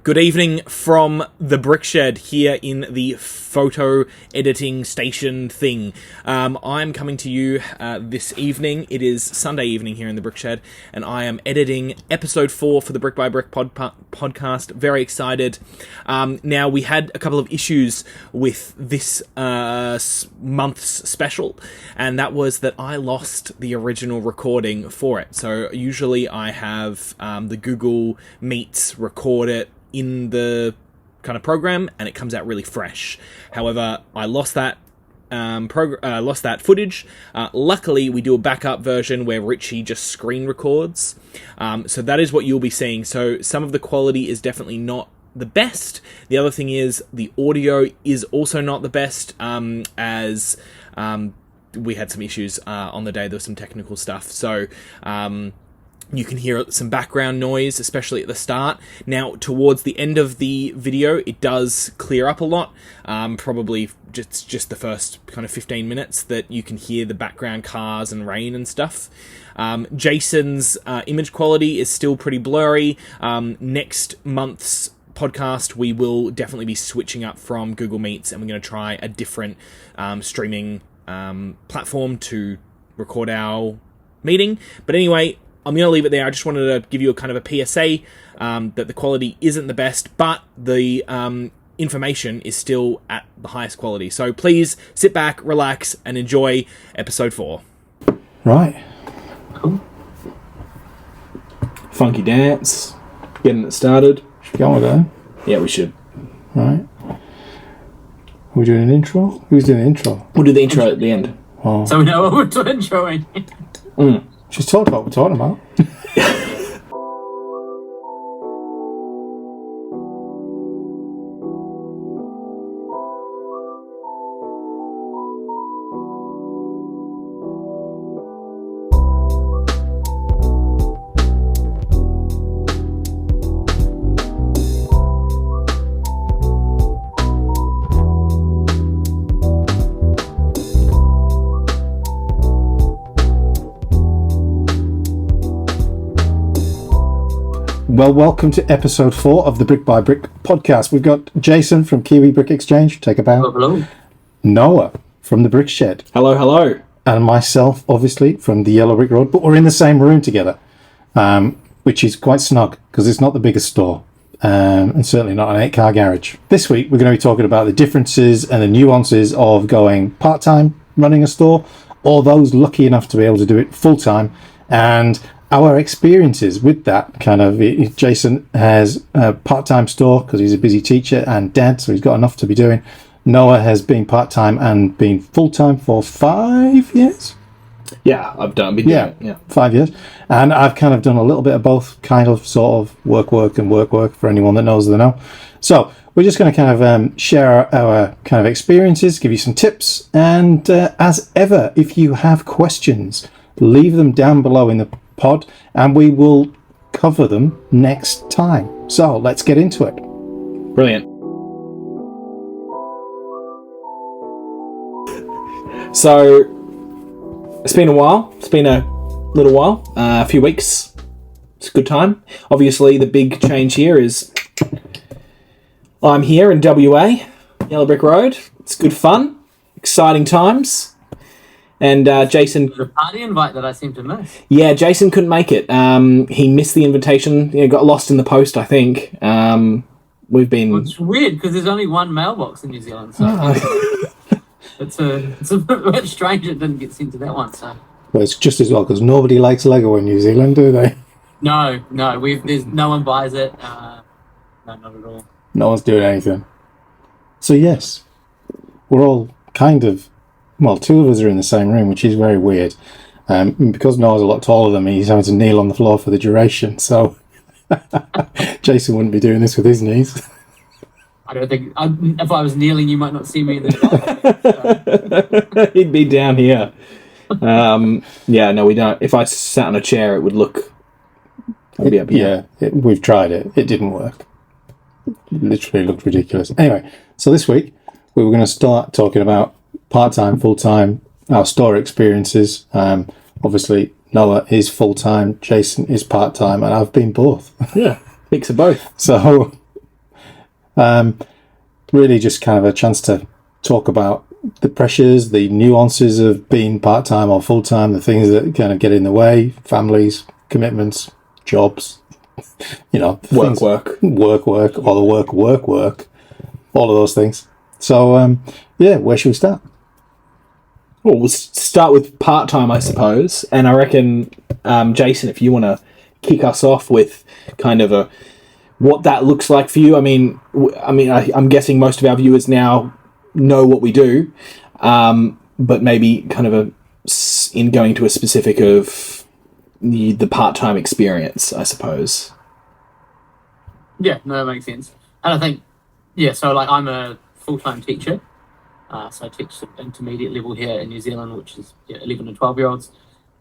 Good evening from the Brickshed here in the photo editing station thing. I'm coming to you this evening. It is Sunday evening here in the Brickshed, and I am editing episode 4 for the Brick by Brick podcast. Very excited. Now, we had a couple of issues with this month's special, and that was that I lost the original recording for it. So usually I have the Google Meets record it in the kind of program, and it comes out really fresh. However, I lost that footage. Luckily, we do a backup version where Richie just screen records. So that is what you'll be seeing. So some of the quality is definitely not the best. The other thing is the audio is also not the best, as we had some issues on the day. There was some technical stuff. So you can hear some background noise, especially at the start. Now, towards the end of the video, it does clear up a lot. Probably just the first kind of 15 minutes that you can hear the background cars and rain and stuff. Jason's image quality is still pretty blurry. Next month's podcast, we will definitely be switching up from Google Meets, and we're going to try a different streaming platform to record our meeting. But anyway, I'm going to leave it there. I just wanted to give you a kind of a PSA that the quality isn't the best, but the information is still at the highest quality. So please sit back, relax, and enjoy episode 4. Right. Cool. Funky dance. Getting it started. Should we go with that? Yeah, we should. Right. Are we doing an intro? Who's doing the intro? We'll do the intro at the end. Oh. So we know what we're introing. Just talk about what we're talking about. Well, welcome to episode 4 of the Brick by Brick podcast. We've got Jason from Kiwi Brick Exchange. Take a bow. Hello. Noah from the Brickshed. Hello, hello. And myself, obviously, from the Yellow Brick Road. But we're in the same room together, which is quite snug because it's not the biggest store. And certainly not an 8-car garage. This week, we're going to be talking about the differences and the nuances of going part-time running a store, or those lucky enough to be able to do it full-time, and our experiences with that kind of. Jason has a part-time store because he's a busy teacher and dad, so he's got enough to be doing. Noah has been part-time and been full-time for 5 years. Yeah, I've been doing it. Yeah, 5 years. And I've kind of done a little bit of both, kind of, sort of, work for anyone that knows the know. So we're just going to kind of share our kind of experiences, give you some tips, and as ever, if you have questions, leave them down below in the pod, and we will cover them next time. So let's get into it. Brilliant. So it's been a while. It's been a little while, a few weeks. It's a good time. Obviously, the big change here is I'm here in WA, Yellow Brick Road. It's good fun, exciting times. And Jason, The party invite that I seem to miss. Yeah, Jason couldn't make it. He missed the invitation. Got lost in the post, I think. We've been. Well, it's weird because there's only one mailbox in New Zealand, so it's a bit strange it didn't get sent to that one. So. Well, it's just as well because nobody likes Lego in New Zealand, do they? No. There's no one buys it. No, not at all. No one's doing anything. So yes, we're all kind of. Well, 2 of us are in the same room, which is very weird. Because Noah's a lot taller than me, he's having to kneel on the floor for the duration, so Jason wouldn't be doing this with his knees. I don't think... if I was kneeling, you might not see me in the So. He'd be down here. Yeah, no, we don't. If I sat on a chair, it would look... I'd be up here. Yeah, we've tried it. It didn't work. It literally looked ridiculous. Anyway, so this week, we were going to start talking about part-time, full-time, our store experiences. Obviously, Noah is full-time, Jason is part-time, and I've been both. Yeah, mix of both. So Really just kind of a chance to talk about the pressures, the nuances of being part-time or full-time, the things that kind of get in the way, families, commitments, jobs, work, all the work, all of those things. So, where should we start? Well, we'll start with part-time, I suppose. And I reckon, Jason, if you want to kick us off with kind of what that looks like for you. I'm guessing most of our viewers now know what we do, but maybe kind of in going to a specific of the part-time experience, I suppose. Yeah, no, that makes sense. And I think, so like I'm a full-time teacher. So I teach the intermediate level here in New Zealand, which is 11 and 12-year-olds.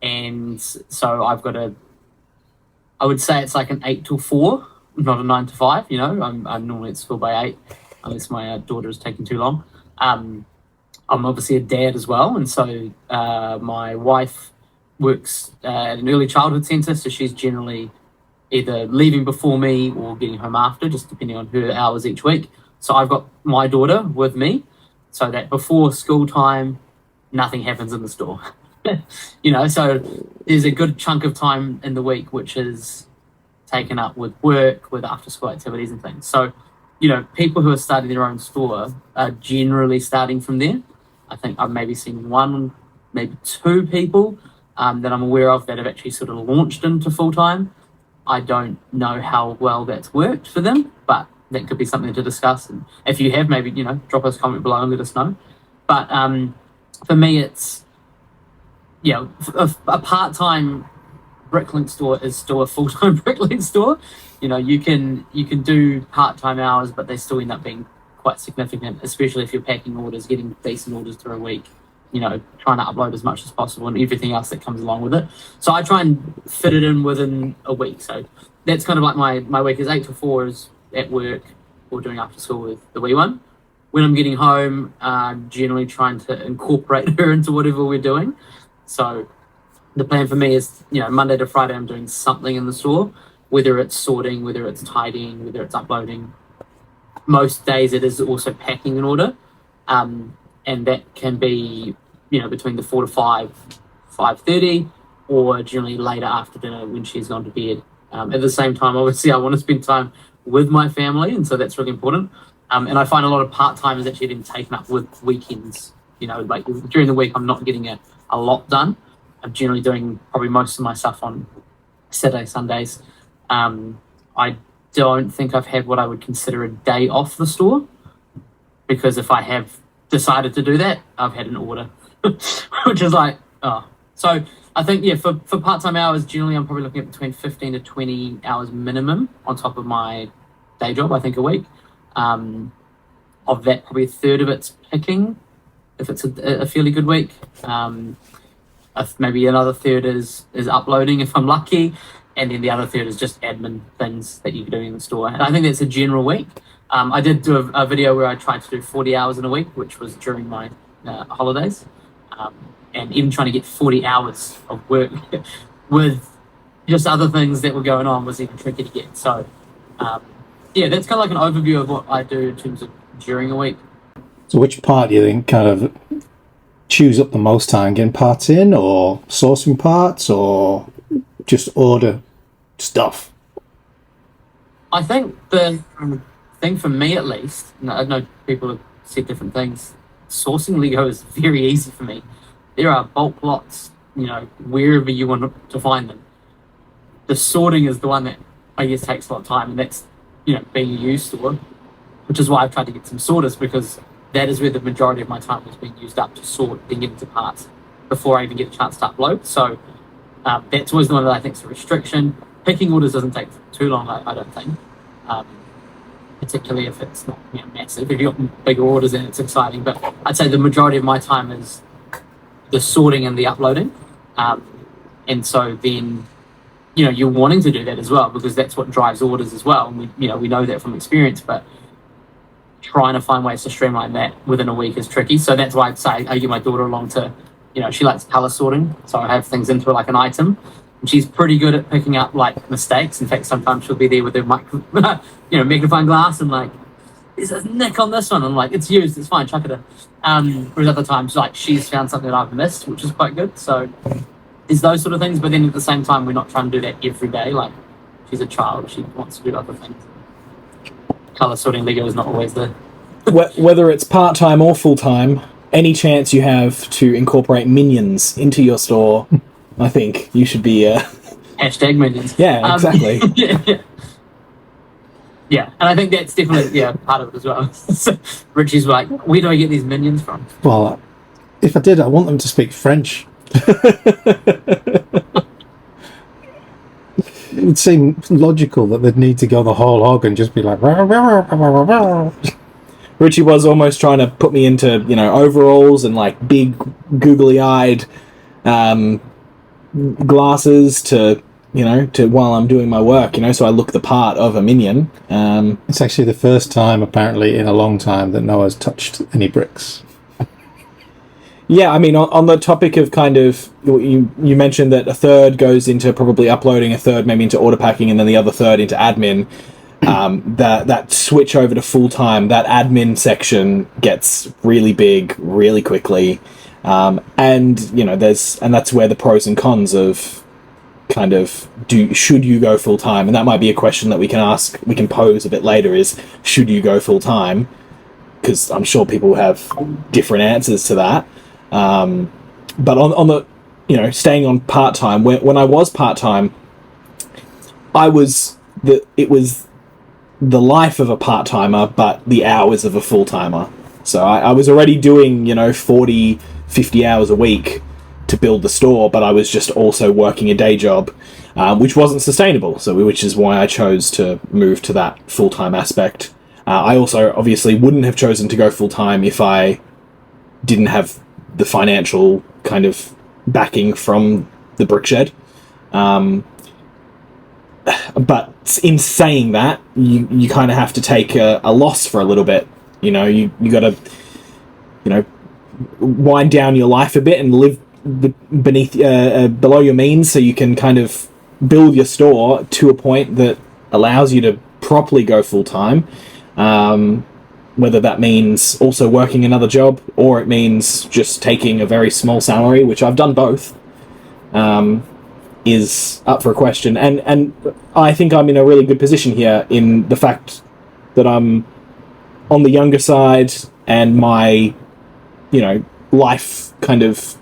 And so I've got I would say it's like an 8 till 4, not a 9 to 5, I'm normally at school by 8, unless my daughter is taking too long. I'm obviously a dad as well. And so my wife works at an early childhood centre. So she's generally either leaving before me or getting home after, just depending on her hours each week. So I've got my daughter with me, so that before school time, nothing happens in the store. So there's a good chunk of time in the week which is taken up with work, with after school activities and things. So, people who are starting their own store are generally starting from there. I think I've maybe seen one, maybe two people that I'm aware of that have actually sort of launched into full-time. I don't know how well that's worked for them, but that could be something to discuss. And if you have, maybe, drop us a comment below and let us know. But for me, it's, a part-time Bricklink store is still a full-time Bricklink store. You can do part-time hours, but they still end up being quite significant, especially if you're packing orders, getting decent orders through a week, trying to upload as much as possible and everything else that comes along with it. So I try and fit it in within a week. So that's kind of like my week is 8 to 4 is at work or doing after school with the wee one. When I'm getting home, generally trying to incorporate her into whatever we're doing. So the plan for me is, Monday to Friday, I'm doing something in the store, whether it's sorting, whether it's tidying, whether it's uploading. Most days it is also packing an order. And that can be, between the 4 to 5, 5:30, or generally later after dinner when she's gone to bed. At the same time, obviously, I want to spend time with my family, and so that's really important. And I find a lot of part-time is actually then taken up with weekends. Like during the week, I'm not getting a lot done. I'm generally doing probably most of my stuff on Saturday, Sundays. I don't think I've had what I would consider a day off the store, because if I have decided to do that, I've had an order, which is like, oh. So I think, for part-time hours, generally I'm probably looking at between 15 to 20 hours minimum on top of my day job, I think, a week. Of that, probably a third of it's picking, if it's a fairly good week. Maybe another third is uploading if I'm lucky, and then the other third is just admin things that you're doing in the store. And I think that's a general week. I did do a video where I tried to do 40 hours in a week, which was during my holidays. And even trying to get 40 hours of work with just other things that were going on was even tricky to get. So, that's kind of like an overview of what I do in terms of during a week. So which part do you think kind of chews up the most time, getting parts in, or sourcing parts, or just order stuff? I think the thing for me, at least, I know people have said different things, sourcing Lego is very easy for me. There are bulk lots, wherever you want to find them. The sorting is the one that I guess takes a lot of time, and that's, being a used store, which is why I've tried to get some sorters, because that is where the majority of my time was being used up, to sort and get into parts before I even get a chance to upload. So that's always the one that I think is a restriction. Picking orders doesn't take too long, I don't think, particularly if it's not massive. If you've got bigger orders, then it's exciting. But I'd say the majority of my time is the sorting and the uploading. And so then, you're wanting to do that as well, because that's what drives orders as well. And we know that from experience, but trying to find ways to streamline that within a week is tricky. So that's why I'd say I get my daughter along to, she likes color sorting. So I have things into like an item, and she's pretty good at picking up like mistakes. In fact, sometimes she'll be there with her magnifying glass and like there's a nick on this one. I'm like, it's used, it's fine, chuck it in. Whereas other times, like, she's found something that I've missed, which is quite good. So there's those sort of things, but then at the same time, we're not trying to do that every day. Like, she's a child, she wants to do other things. Colour sorting Lego is not always the... Whether it's part-time or full-time, any chance you have to incorporate minions into your store, I think you should be... Hashtag minions. Yeah, exactly. Yeah, and I think that's definitely part of it as well. So Richie's like, where do I get these minions from? Well, if I did, I want them to speak French. It would seem logical that they'd need to go the whole hog and just be like... Richie was almost trying to put me into, overalls and like big googly-eyed glasses to while I'm doing my work, so I look the part of a minion. It's actually the first time, apparently, in a long time that Noah's touched any bricks. Yeah, I mean, on the topic of kind of, you mentioned that a third goes into probably uploading, a third maybe into order packing, and then the other third into admin. That switch over to full-time, that admin section gets really big really quickly. And that's where the pros and cons of kind of should you go full time, and that might be a question that we can pose a bit later, is should you go full time, because I'm sure people have different answers to that. But on the staying on part time, when I was part time, it was the life of a part timer but the hours of a full timer. So I was already doing 40-50 hours a week to build the store, but I was just also working a day job, which wasn't sustainable. Which is why I chose to move to that full-time aspect. I also obviously wouldn't have chosen to go full-time if I didn't have the financial kind of backing from the brick shed. But in saying that, you kind of have to take a loss for a little bit. You got to wind down your life a bit and live below your means, so you can kind of build your store to a point that allows you to properly go full time, whether that means also working another job or it means just taking a very small salary, which I've done both, is up for a question. And I think I'm in a really good position here in the fact that I'm on the younger side and my life kind of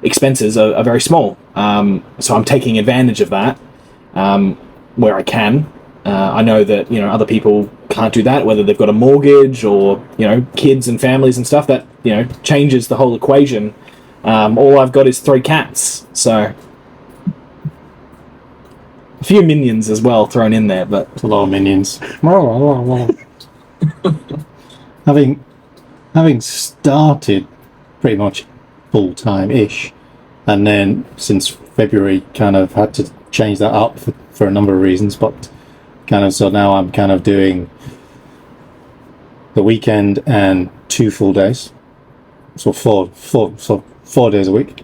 expenses are very small, so I'm taking advantage of that where I can. I know that other people can't do that, whether they've got a mortgage or kids and families and stuff. That changes the whole equation. All I've got is 3 cats, so a few minions as well thrown in there, but it's a lot of minions. having started pretty much full-time-ish, and then since February kind of had to change that up for a number of reasons, but so now I'm kind of doing the weekend and 2 full days, so 4 days a week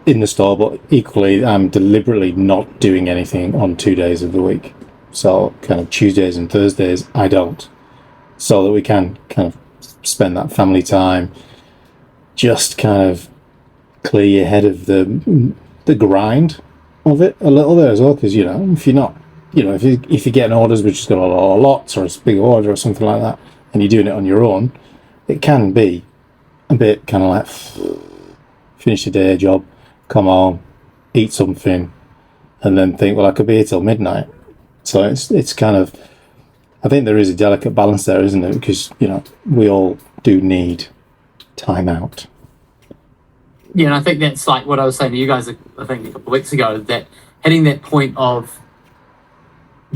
in the store, but equally I'm deliberately not doing anything on 2 days of the week, so kind of Tuesdays and Thursdays I don't, so that we can kind of spend that family time, just kind of clear your head of the grind of it a little bit as well, because if you're not if you're getting orders which has got a lot of lots, or a big order or something like that, and you're doing it on your own, it can be a bit kind of like finish your day job, come home, eat something, and then think, well, I could be here till midnight. So it's kind of, I think there is a delicate balance there, isn't it? Because we all do need time out. Yeah, and I think that's like what I was saying to you guys, I think a couple of weeks ago, that hitting that point of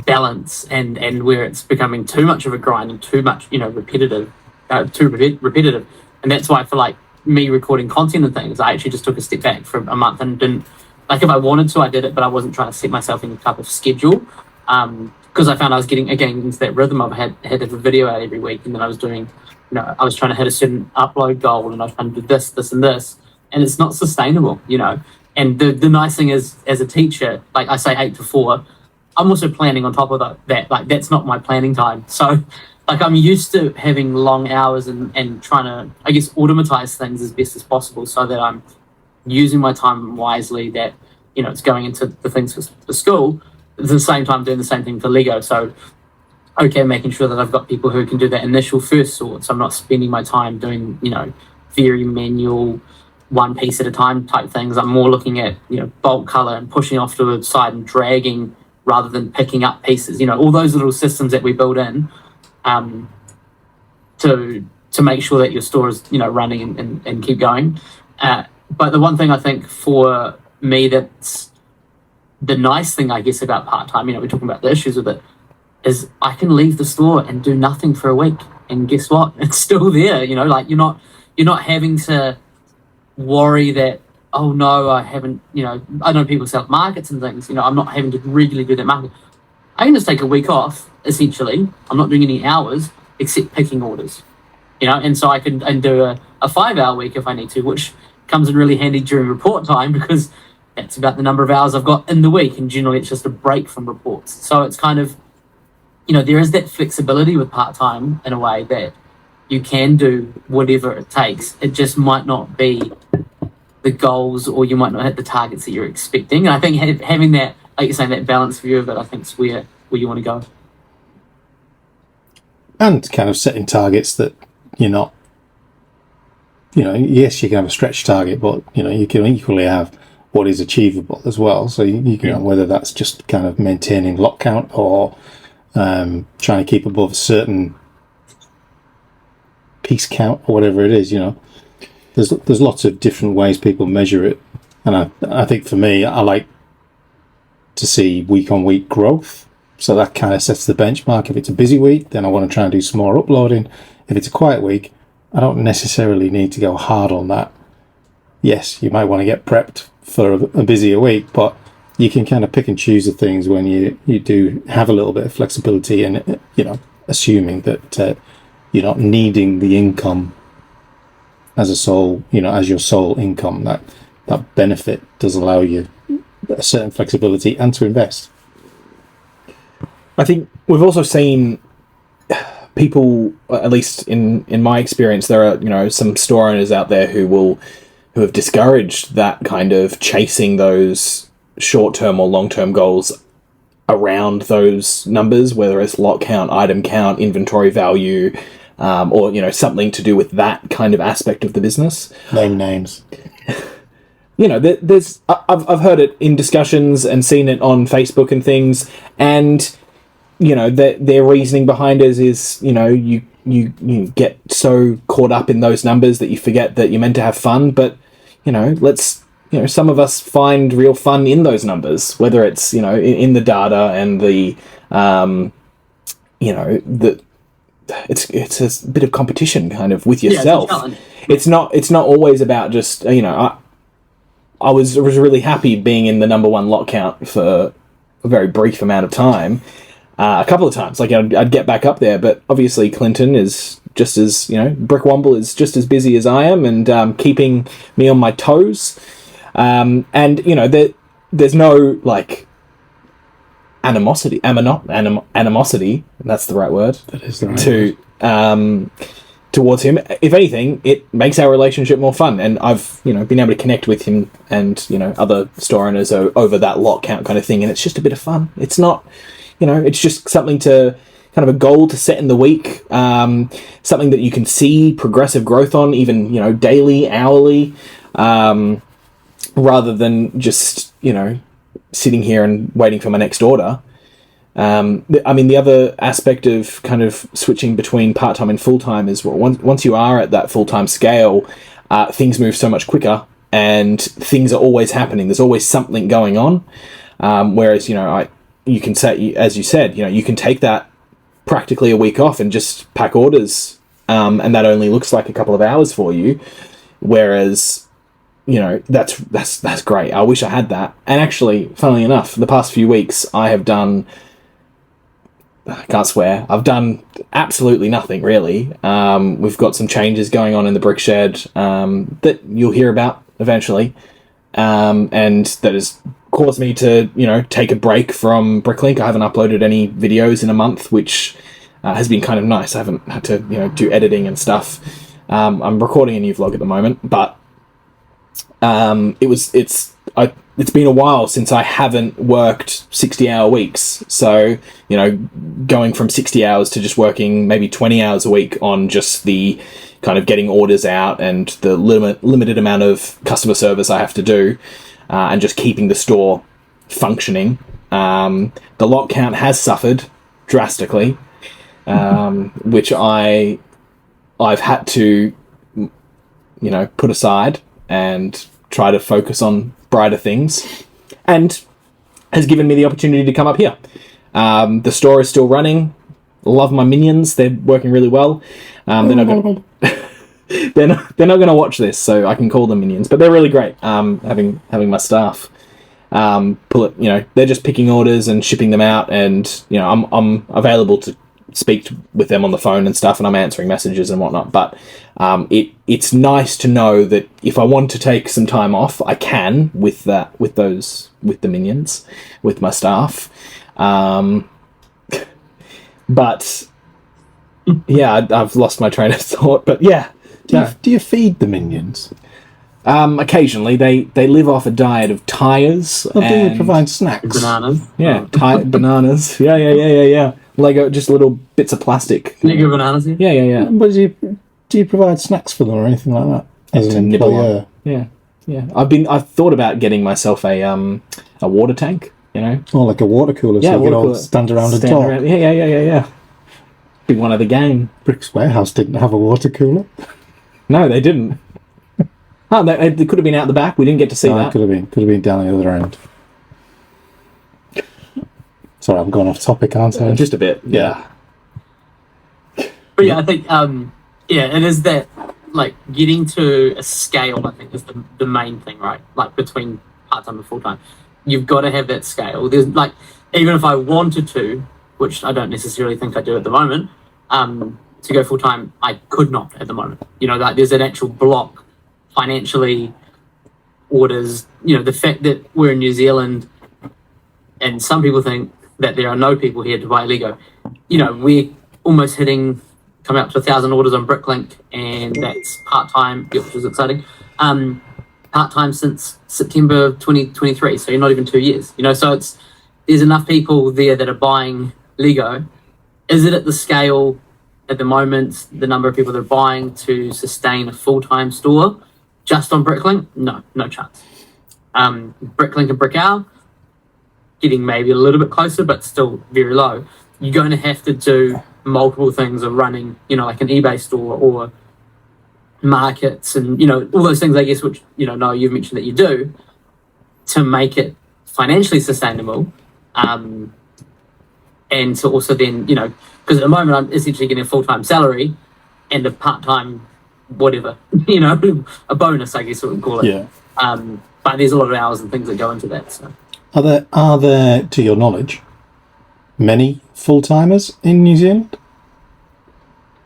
balance and where it's becoming too much of a grind and too much, repetitive, repetitive. And that's why for like me recording content and things, I actually just took a step back for a month and didn't, like, if I wanted to, I did it, but I wasn't trying to set myself any type of schedule. Because I found I was getting into that rhythm of had to have a video out every week, and then I was doing, I was trying to hit a certain upload goal, and I was trying to do this, and this, and it's not sustainable, And the nice thing is, as a teacher, like I say 8 to 4, I'm also planning on top of that. Like, that's not my planning time. So like I'm used to having long hours and trying to, I guess, automatize things as best as possible so that I'm using my time wisely, that, you know, it's going into the things for school, at the same time doing the same thing for Lego. So, okay, making sure that I've got people who can do that initial first sort, so I'm not spending my time doing, you know, very manual, one piece at a time type things. I'm more looking at, you know, bulk color and pushing off to the side and dragging rather than picking up pieces. You know, all those little systems that we build in to make sure that your store is, you know, running and keep going. But the one thing I think for me that's the nice thing, I guess, about part-time, you know, we're talking about the issues with it, is I can leave the store and do nothing for a week, and guess what? It's still there. You know, like you're not having to worry that, oh no, I haven't, you know, I know people sell markets and things, you know, I'm not having to regularly do that market. I can just take a week off, essentially. I'm not doing any hours except picking orders, you know, and so I can do a 5-hour week if I need to, which comes in really handy during report time because that's about the number of hours I've got in the week, and generally it's just a break from reports. So it's kind of, you know, there is that flexibility with part-time in a way that you can do whatever it takes. It just might not be the goals, or you might not hit the targets that you're expecting. And I think having that, like you're saying, that balanced view of it, I think is where you want to go. And kind of setting targets that you're not, you know, yes, you can have a stretch target, but, you know, you can equally have what is achievable as well. So you can, whether that's just kind of maintaining lot count or trying to keep above a certain piece count or whatever it is, you know. There's lots of different ways people measure it. And I think for me, I like to see week-on-week growth. So that kind of sets the benchmark. If it's a busy week, then I want to try and do some more uploading. If it's a quiet week, I don't necessarily need to go hard on that. Yes, you might want to get prepped for a busier week, but you can kind of pick and choose the things when you do have a little bit of flexibility, and, you know, assuming that you're not needing the income as a sole, you know, as your sole income. That benefit does allow you a certain flexibility and to invest. I think we've also seen people, at least in my experience, there are, you know, some store owners out there who have discouraged that kind of chasing those short-term or long-term goals around those numbers, whether it's lot count, item count, inventory value, or, you know, something to do with that kind of aspect of the business. Name names. You know, I've heard it in discussions and seen it on Facebook and things, and, you know, their reasoning behind it is, you know, you get so caught up in those numbers that you forget that you're meant to have fun. But, you know, some of us find real fun in those numbers, whether it's, you know, in the data and the, you know, it's a bit of competition kind of with yourself. It's not always about just, you know, I was really happy being in the number one lot count for a very brief amount of time. A couple of times, like I'd get back up there, but obviously Clinton is just as, you know, Brickwomble is just as busy as I am, and keeping me on my toes. And, you know, there's no, like, animosity, that's the right word, that is the right word. Towards him. If anything, it makes our relationship more fun, and I've, you know, been able to connect with him and, you know, other store owners over that lot count kind of thing, and it's just a bit of fun. It's not, you know, it's just something to kind of a goal to set in the week, something that you can see progressive growth on, even, you know, daily, hourly, rather than just, you know, sitting here and waiting for my next order. I mean, the other aspect of kind of switching between part-time and full-time is, well, once you are at that full-time scale, things move so much quicker, and things are always happening. There's always something going on. Whereas, you know, you can say, as you said, you know, you can take that practically a week off and just pack orders, and that only looks like a couple of hours for you. Whereas, you know, that's great. I wish I had that. And actually, funnily enough, the past few weeks I have done, I can't swear, I've done absolutely nothing, really. We've got some changes going on in the brick shed that you'll hear about eventually, and that has caused me to, you know, take a break from Bricklink. I haven't uploaded any videos in a month, which has been kind of nice. I haven't had to do editing and stuff. I'm recording a new vlog at the moment, but it's been a while since I haven't worked 60-hour weeks. So, going from 60 hours to just working maybe 20 hours a week on just the kind of getting orders out and the limited amount of customer service I have to do, and just keeping the store functioning. The lot count has suffered drastically, which I've had to, put aside and try to focus on brighter things, and has given me the opportunity to come up here. The store is still running. Love my minions; they're working really well. They're not going to watch this, so I can call them minions, but they're really great. Having my staff pull it, they're just picking orders and shipping them out, and I'm available to speak with them on the phone and stuff, and I'm answering messages and whatnot. But it's nice to know that if I want to take some time off, I can with the minions, with my staff. But yeah, I've lost my train of thought. But yeah, do you feed the minions? Occasionally, they live off a diet of tires. Or do you provide snacks? Bananas. Yeah, bananas. Yeah. Lego, just little bits of plastic. Lego bananas. Yeah. But do you provide snacks for them or anything like that? As an employer? Yeah. I've thought about getting myself a water tank. Or like a water cooler, so you can all stand around and talk. Yeah. Be one of the game. Brick's Warehouse didn't have a water cooler. No, they didn't. Oh, they could have been out the back. We didn't get to see that. Could have been down the other end. Sorry, I'm going off topic, aren't I? Just a bit. Yeah. But yeah, I think it is that, like, getting to a scale, I think, is the main thing, right? Like, between part-time and full-time. You've got to have that scale. There's, like, even if I wanted to, which I don't necessarily think I do at the moment, to go full-time, I could not at the moment. Like, there's an actual block financially, orders, the fact that we're in New Zealand, and some people think that there are no people here to buy Lego. We're almost coming up to 1,000 orders on Bricklink, and that's part-time, which is exciting. Part-time since September 2023, so you're not even 2 years. So there's enough people there that are buying Lego. Is it at the scale at the moment, the number of people that are buying to sustain a full-time store just on Bricklink? No chance. Bricklink and Brickowl, getting maybe a little bit closer, but still very low. You're going to have to do multiple things of running, like an eBay store or markets and, all those things, I guess, which, Noah, you've mentioned that you do, to make it financially sustainable. And to also then, because at the moment I'm essentially getting a full-time salary and a part-time whatever, a bonus, I guess we would call it. Yeah. But there's a lot of hours and things that go into that. So, are there, to your knowledge, many full-timers in New Zealand?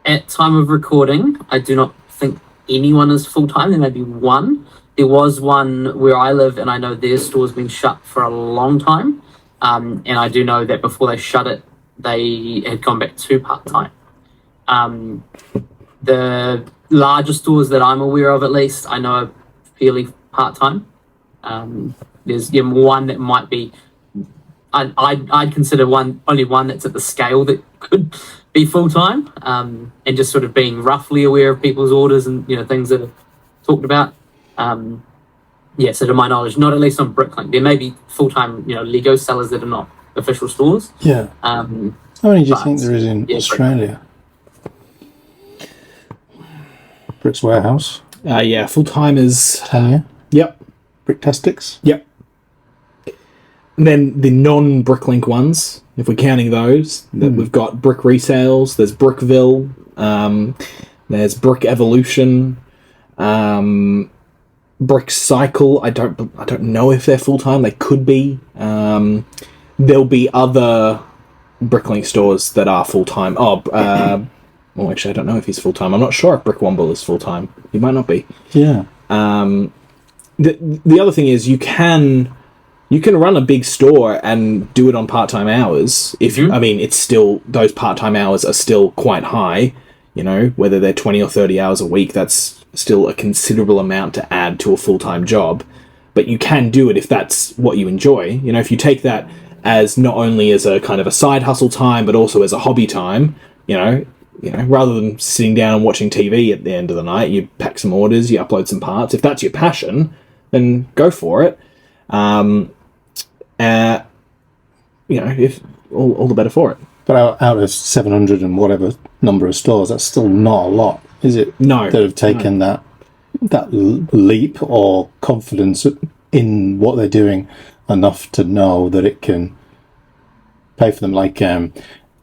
At time of recording, I do not think anyone is full-time. There may be one. There was one where I live, and I know their store's been shut for a long time. And I do know that before they shut it, they had gone back to part-time. The larger stores that I'm aware of, at least, I know are fairly part-time. There's one that might be, I'd consider only one that's at the scale that could be full-time, and just sort of being roughly aware of people's orders and things that are talked about. So to my knowledge, not at least on Bricklink. There may be full-time Lego sellers that are not official stores. Yeah. How many do you think there is in Australia? Brick's Warehouse. Full-timers. Tanya. Yep. Bricktastics. Yep. And then the non-Bricklink ones, if we're counting those, we've got Brick Resales, there's Brickville, there's Brick Evolution, Brick Cycle. I don't know if they're full-time. They could be. There'll be other Bricklink stores that are full-time. Well, actually, I don't know if he's full-time. I'm not sure if Brick Womble is full-time. He might not be. Yeah. The other thing is you can You can run a big store and do it on part-time hours. I mean, it's still, those part-time hours are still quite high, you know, whether they're 20 or 30 hours a week, that's still a considerable amount to add to a full-time job. But you can do it if that's what you enjoy. You know, if you take that as not only as a kind of a side hustle time, but also as a hobby time, you know, rather than sitting down and watching TV at the end of the night, you pack some orders, you upload some parts. If that's your passion, then go for it. You know, if all the better for it. But out of 700 and whatever number of stores, that's still not a lot, is it? No. That have taken that leap or confidence in what they're doing enough to know that it can pay for them. Like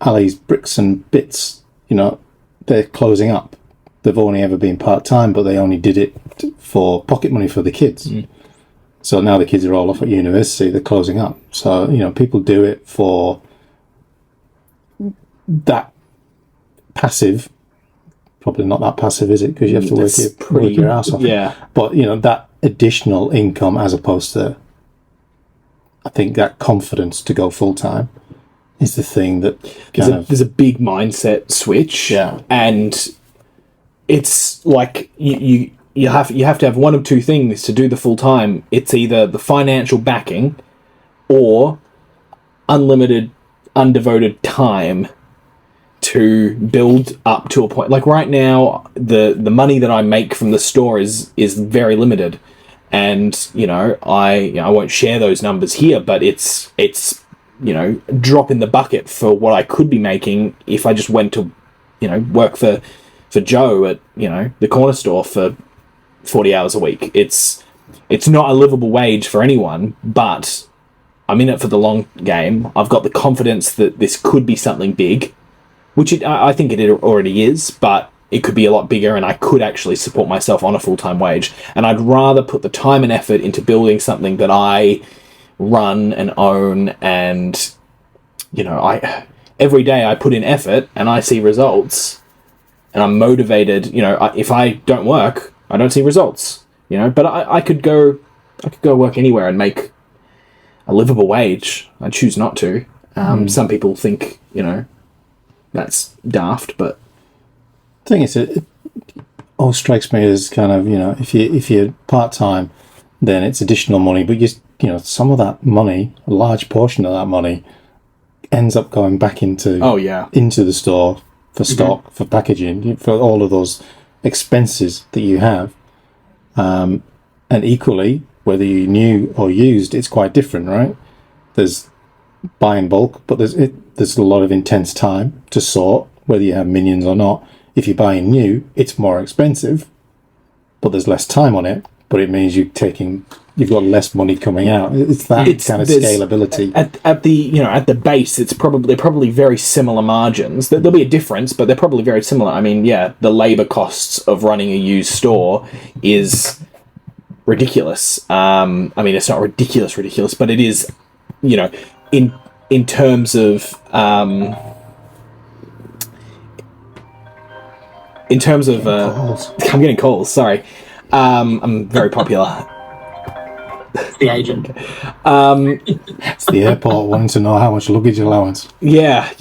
Ali's Bricks and Bits, you know, they're closing up. They've only ever been part-time, but they only did it for pocket money for the kids. So now the kids are all off at university, they're closing up. So, you know, people do it for that passive. Probably not that passive, is it? Because you have to work your ass off. Yeah. But, you know, that additional income as opposed to, I think that confidence to go full-time is the thing that there's a big mindset switch. Yeah. And it's like you have to have one of two things to do the full time. It's either the financial backing or unlimited, undevoted time to build up to a point. Like right now, the money that I make from the store is very limited, and you know I won't share those numbers here, but it's you know, drop in the bucket for what I could be making if I just went to, you know, work for Joe at, you know, the corner store for 40 hours a week. It's not a livable wage for anyone, but I'm in it for the long game. I've got the confidence that this could be something big, which I think it already is, but it could be a lot bigger and I could actually support myself on a full-time wage. And I'd rather put the time and effort into building something that I run and own, and, you know, every day I put in effort and I see results and I'm motivated. You know, if I don't work, I don't see results, you know, but I could go work anywhere and make a livable wage. I choose not to. Some people think, you know, that's daft, but the thing is, it all strikes me as kind of, you know, if you're part-time, then it's additional money, but you know, some of that money, a large portion of that money, ends up going back into into the store for stock, for packaging, for all of those expenses that you have. And equally, whether you new or used, it's quite different, right? There's buy in bulk, but there's a lot of intense time to sort, whether you have minions or not. If you're buying new, it's more expensive, but there's less time on it. But it means you've got less money coming out. It's that kind of scalability. At the base, they're probably very similar margins. There'll be a difference, but they're probably very similar. I mean, yeah, the labor costs of running a used store is ridiculous. I mean, it's not ridiculous, but it is, you know, in terms of I'm getting calls. Sorry. I'm very popular. It's the agent. It's the airport wanting to know how much luggage allowance. Yeah.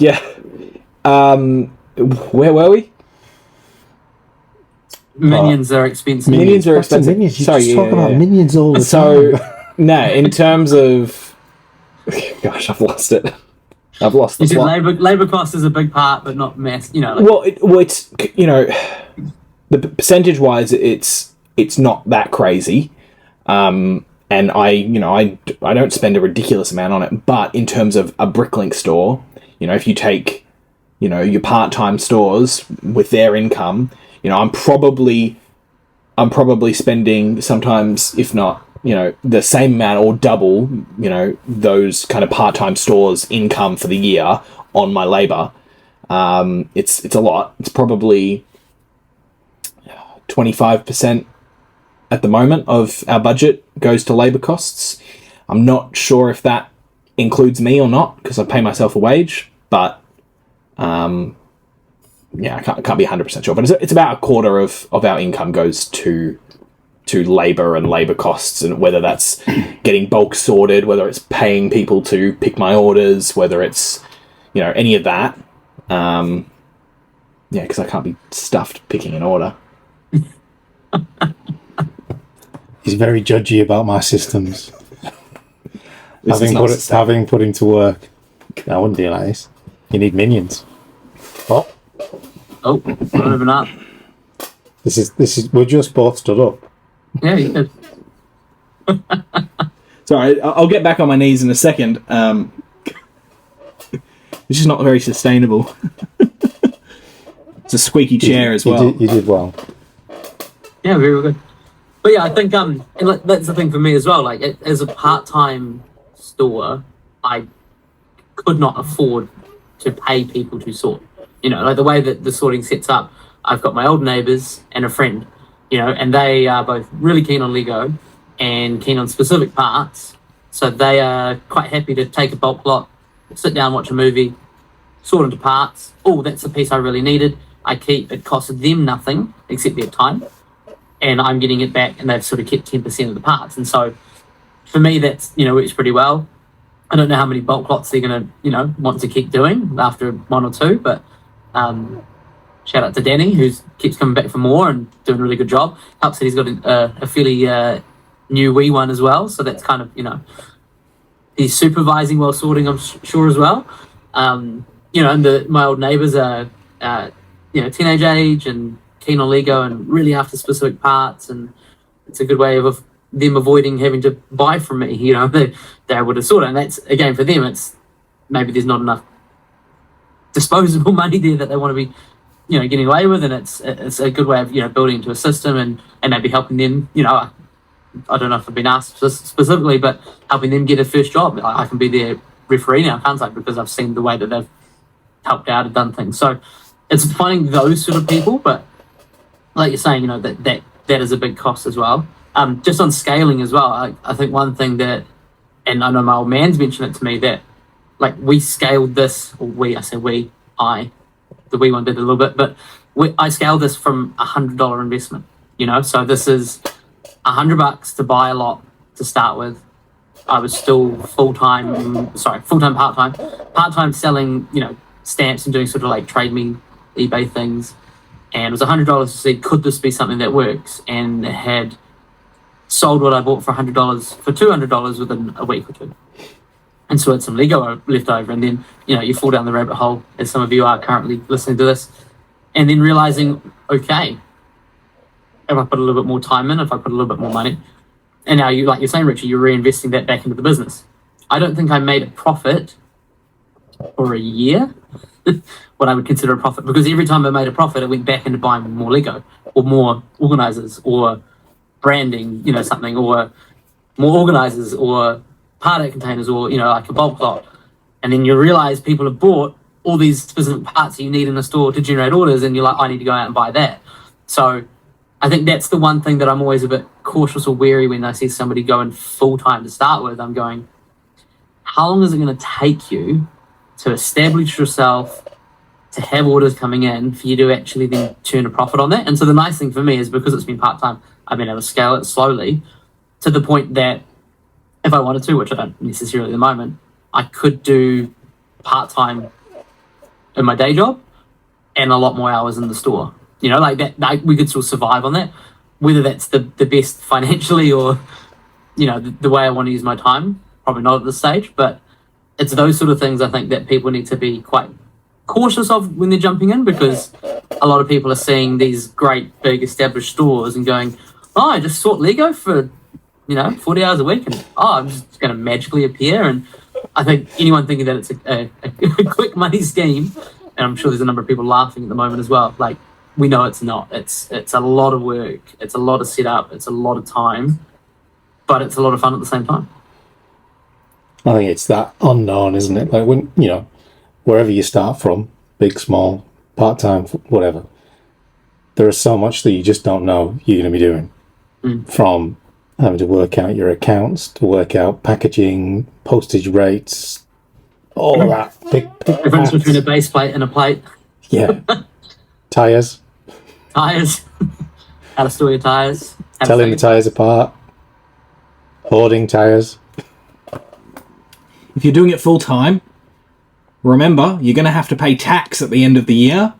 Where were we? Minions are expensive. Minions are expensive. Minions. You just talk about minions all the time. So, no, in terms of... Gosh, I've lost it. I've lost the plot. Labor cost is a big part, but not mass. You know. Like, it's you know, the percentage-wise, it's not that crazy. And I don't spend a ridiculous amount on it, but in terms of a Bricklink store, you know, if you take, you know, your part-time stores with their income, you know, I'm probably spending sometimes, if not, you know, the same amount or double, you know, those kind of part-time stores' income for the year on my labor. It's a lot. It's probably 25% at the moment of our budget goes to labor costs. I'm not sure if that includes me or not, because I pay myself a wage, but yeah, I can't be 100% sure. But it's about a quarter of our income goes to to labor and labor costs, and whether that's getting bulk sorted, whether it's paying people to pick my orders, whether it's, any of that. Because I can't be stuffed picking an order. He's very judgy about my systems. Having put him to work. I wouldn't do like this. You need minions. Oh, not even up. This is. We're just both stood up. Yeah, you did. Sorry, I'll get back on my knees in a second. It's just not very sustainable. It's a squeaky chair as well. You did well. Yeah, very good. But yeah, I think and that's the thing for me as well. Like, as a part-time store, I could not afford to pay people to sort. Like the way that the sorting sets up, I've got my old neighbours and a friend, and they are both really keen on Lego and keen on specific parts. So they are quite happy to take a bulk lot, sit down, watch a movie, sort into parts. Oh, that's the piece I really needed. It costed them nothing except their time, and I'm getting it back, and they've sort of kept 10% of the parts. And so for me, that's, works pretty well. I don't know how many bulk lots they're going to, want to keep doing after one or two, but shout out to Danny, who keeps coming back for more and doing a really good job. Helps that he's got a fairly new wee one as well, so that's kind of, he's supervising while sorting, I'm sure, as well. And my old neighbours are, teenage age and keen on Lego and really after specific parts, and it's a good way of them avoiding having to buy from me. They're able to sort it, and that's, again, for them, it's maybe there's not enough disposable money there that they want to be getting away with, and it's a good way of building into a system and maybe helping them. I don't know if I've been asked specifically, but helping them get a first job. I can be their referee now, can't I, because I've seen the way that they've helped out and done things. So it's finding those sort of people, but like you're saying, that is a big cost as well. Just on scaling as well, I think one thing that, and I know my old man's mentioned it to me, that like we scaled this, or the wee one did a little bit, but I scaled this from $100 investment, so this is $100 to buy a lot to start with. I was still part-time selling, stamps and doing sort of like Trade Me, eBay things. And it was $100 to see, could this be something that works? And it had sold what I bought for $100 for $200 within a week or two. And so it's some Lego left over. And then, you fall down the rabbit hole, as some of you are currently listening to this, and then realizing, okay, if I put a little bit more time in, if I put a little bit more money, and now like you're saying, Richie, you're reinvesting that back into the business. I don't think I made a profit for a year, what I would consider a profit, because every time I made a profit, it went back into buying more Lego or more organizers or branding, something, or more organizers or part containers or, like a bulk lot. And then you realize people have bought all these specific parts that you need in the store to generate orders, and you're like, I need to go out and buy that. So I think that's the one thing that I'm always a bit cautious or wary when I see somebody going full-time to start with. I'm going, how long is it going to take you to establish yourself, to have orders coming in, for you to actually then turn a profit on that? And so the nice thing for me is, because it's been part-time, I've been able to scale it slowly to the point that if I wanted to, which I don't necessarily at the moment, I could do part-time in my day job and a lot more hours in the store. Like that, we could still survive on that. Whether that's the best financially or, the way I want to use my time, probably not at this stage, but it's those sort of things I think that people need to be quite cautious of when they're jumping in, because a lot of people are seeing these great big established stores and going, oh, I just sort Lego for 40 hours a week, and I'm just going to magically appear. And I think anyone thinking that it's a quick money scheme, and I'm sure there's a number of people laughing at the moment as well, like, we know it's not. It's a lot of work, it's a lot of setup, it's a lot of time, but it's a lot of fun at the same time. I think it's that unknown, isn't it? Like, when, wherever you start from, big, small, part-time, whatever, there is so much that you just don't know you're going to be doing. From having to work out your accounts, to work out packaging, postage rates, all of that. Big difference between a base plate and a plate. Yeah. Tires. How to store your tires. Telling the tires apart. Hoarding tires. If you're doing it full time, remember, you're going to have to pay tax at the end of the year.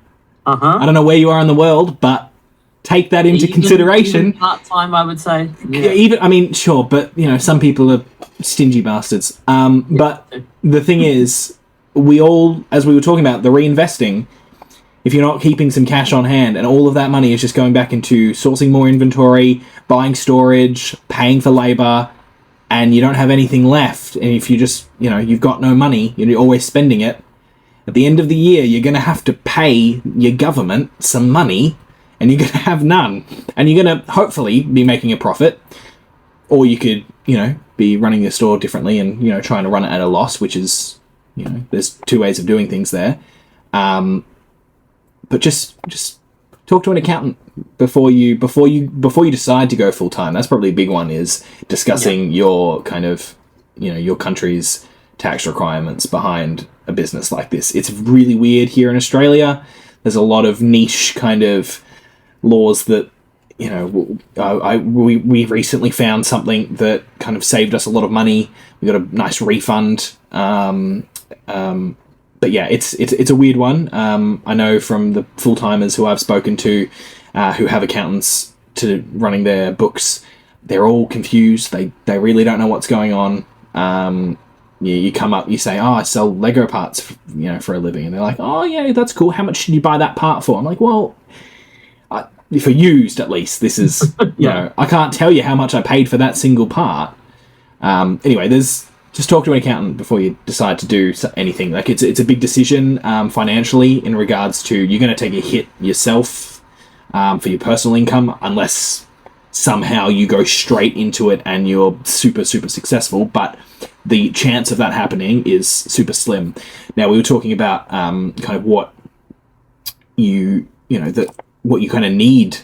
I don't know where you are in the world, but take that into consideration. Even part-time, I would say. Yeah. I mean, sure, but, some people are stingy bastards. But the thing is, we all, as we were talking about, the reinvesting, if you're not keeping some cash on hand, and all of that money is just going back into sourcing more inventory, buying storage, paying for labor, and you don't have anything left, and if you just, you've got no money, you're always spending it, at the end of the year, you're going to have to pay your government some money, and you're going to have none. And you're going to, hopefully, be making a profit, or you could, be running your store differently and, trying to run it at a loss, which is, there's two ways of doing things there. But just talk to an accountant before you decide to go full time. That's probably a big one, is discussing your kind of, your country's tax requirements behind a business like this. It's really weird here in Australia. There's a lot of niche kind of laws that, we recently found something that kind of saved us a lot of money. We got a nice refund. But yeah, it's a weird one. I know from the full-timers who I've spoken to, who have accountants to running their books, they're all confused. They really don't know what's going on. You come up, you say, I sell Lego parts, for a living. And they're like, oh yeah, that's cool. How much did you buy that part for? I'm like, well, for used at least, this is, I can't tell you how much I paid for that single part. Anyway, just talk to an accountant before you decide to do anything. Like it's a big decision financially in regards to, you're going to take a hit yourself for your personal income, unless somehow you go straight into it and you're super, super successful. But the chance of that happening is super slim. Now, we were talking about kind of what what you kind of need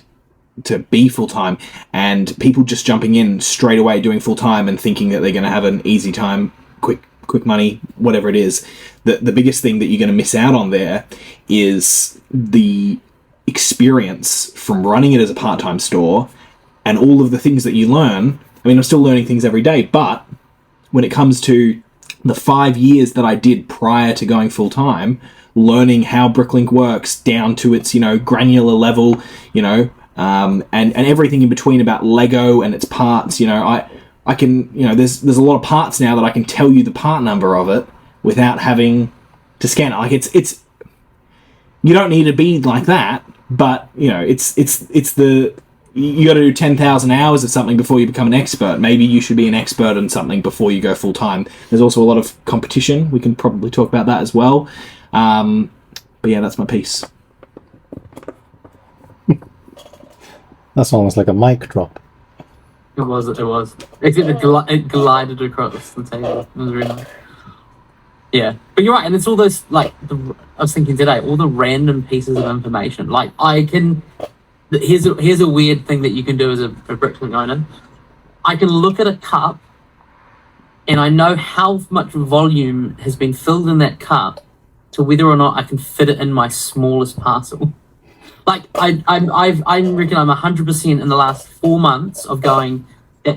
to be full-time, and people just jumping in straight away doing full-time and thinking that they're going to have an easy time, quick money, whatever it is. The biggest thing that you're going to miss out on there is the experience from running it as a part-time store and all of the things that you learn. I mean, I'm still learning things every day, but when it comes to the 5 years that I did prior to going full-time, learning how Bricklink works down to its, granular level, and everything in between about Lego and its parts, I can, there's a lot of parts now that I can tell you the part number of it without having to scan it. Like it's you don't need to be like that, but you got to do 10,000 hours of something before you become an expert. Maybe you should be an expert in something before you go full time. There's also a lot of competition. We can probably talk about that as well. But yeah, that's my piece. That's almost like a mic drop. It was. Except it glided across the table. It was really nice. Yeah, but you're right, and it's all those, I was thinking today, all the random pieces of information. Like, here's a weird thing that you can do as a Bricklink owner. I can look at a cup, and I know how much volume has been filled in that cup to whether or not I can fit it in my smallest parcel. Like, I reckon I'm 100% in the last 4 months of going,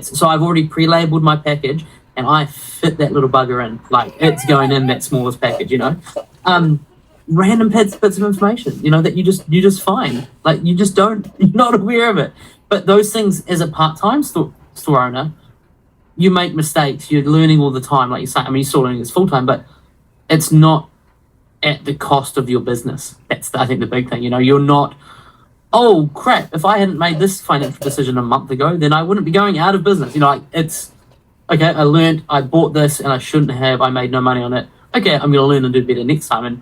so I've already pre-labeled my package, and I fit that little bugger in. Like, it's going in that smallest package, Random bits of information, that you just find. Like, you're not aware of it. But those things, as a part-time store owner, you make mistakes, you're learning all the time, like you say. I mean, you're still learning as full-time, but it's not at the cost of your business. That's, I think, the big thing. You're not, oh, crap, if I hadn't made this financial decision a month ago, then I wouldn't be going out of business. It's, okay, I learned, I bought this, and I shouldn't have, I made no money on it. Okay, I'm going to learn and do better next time. And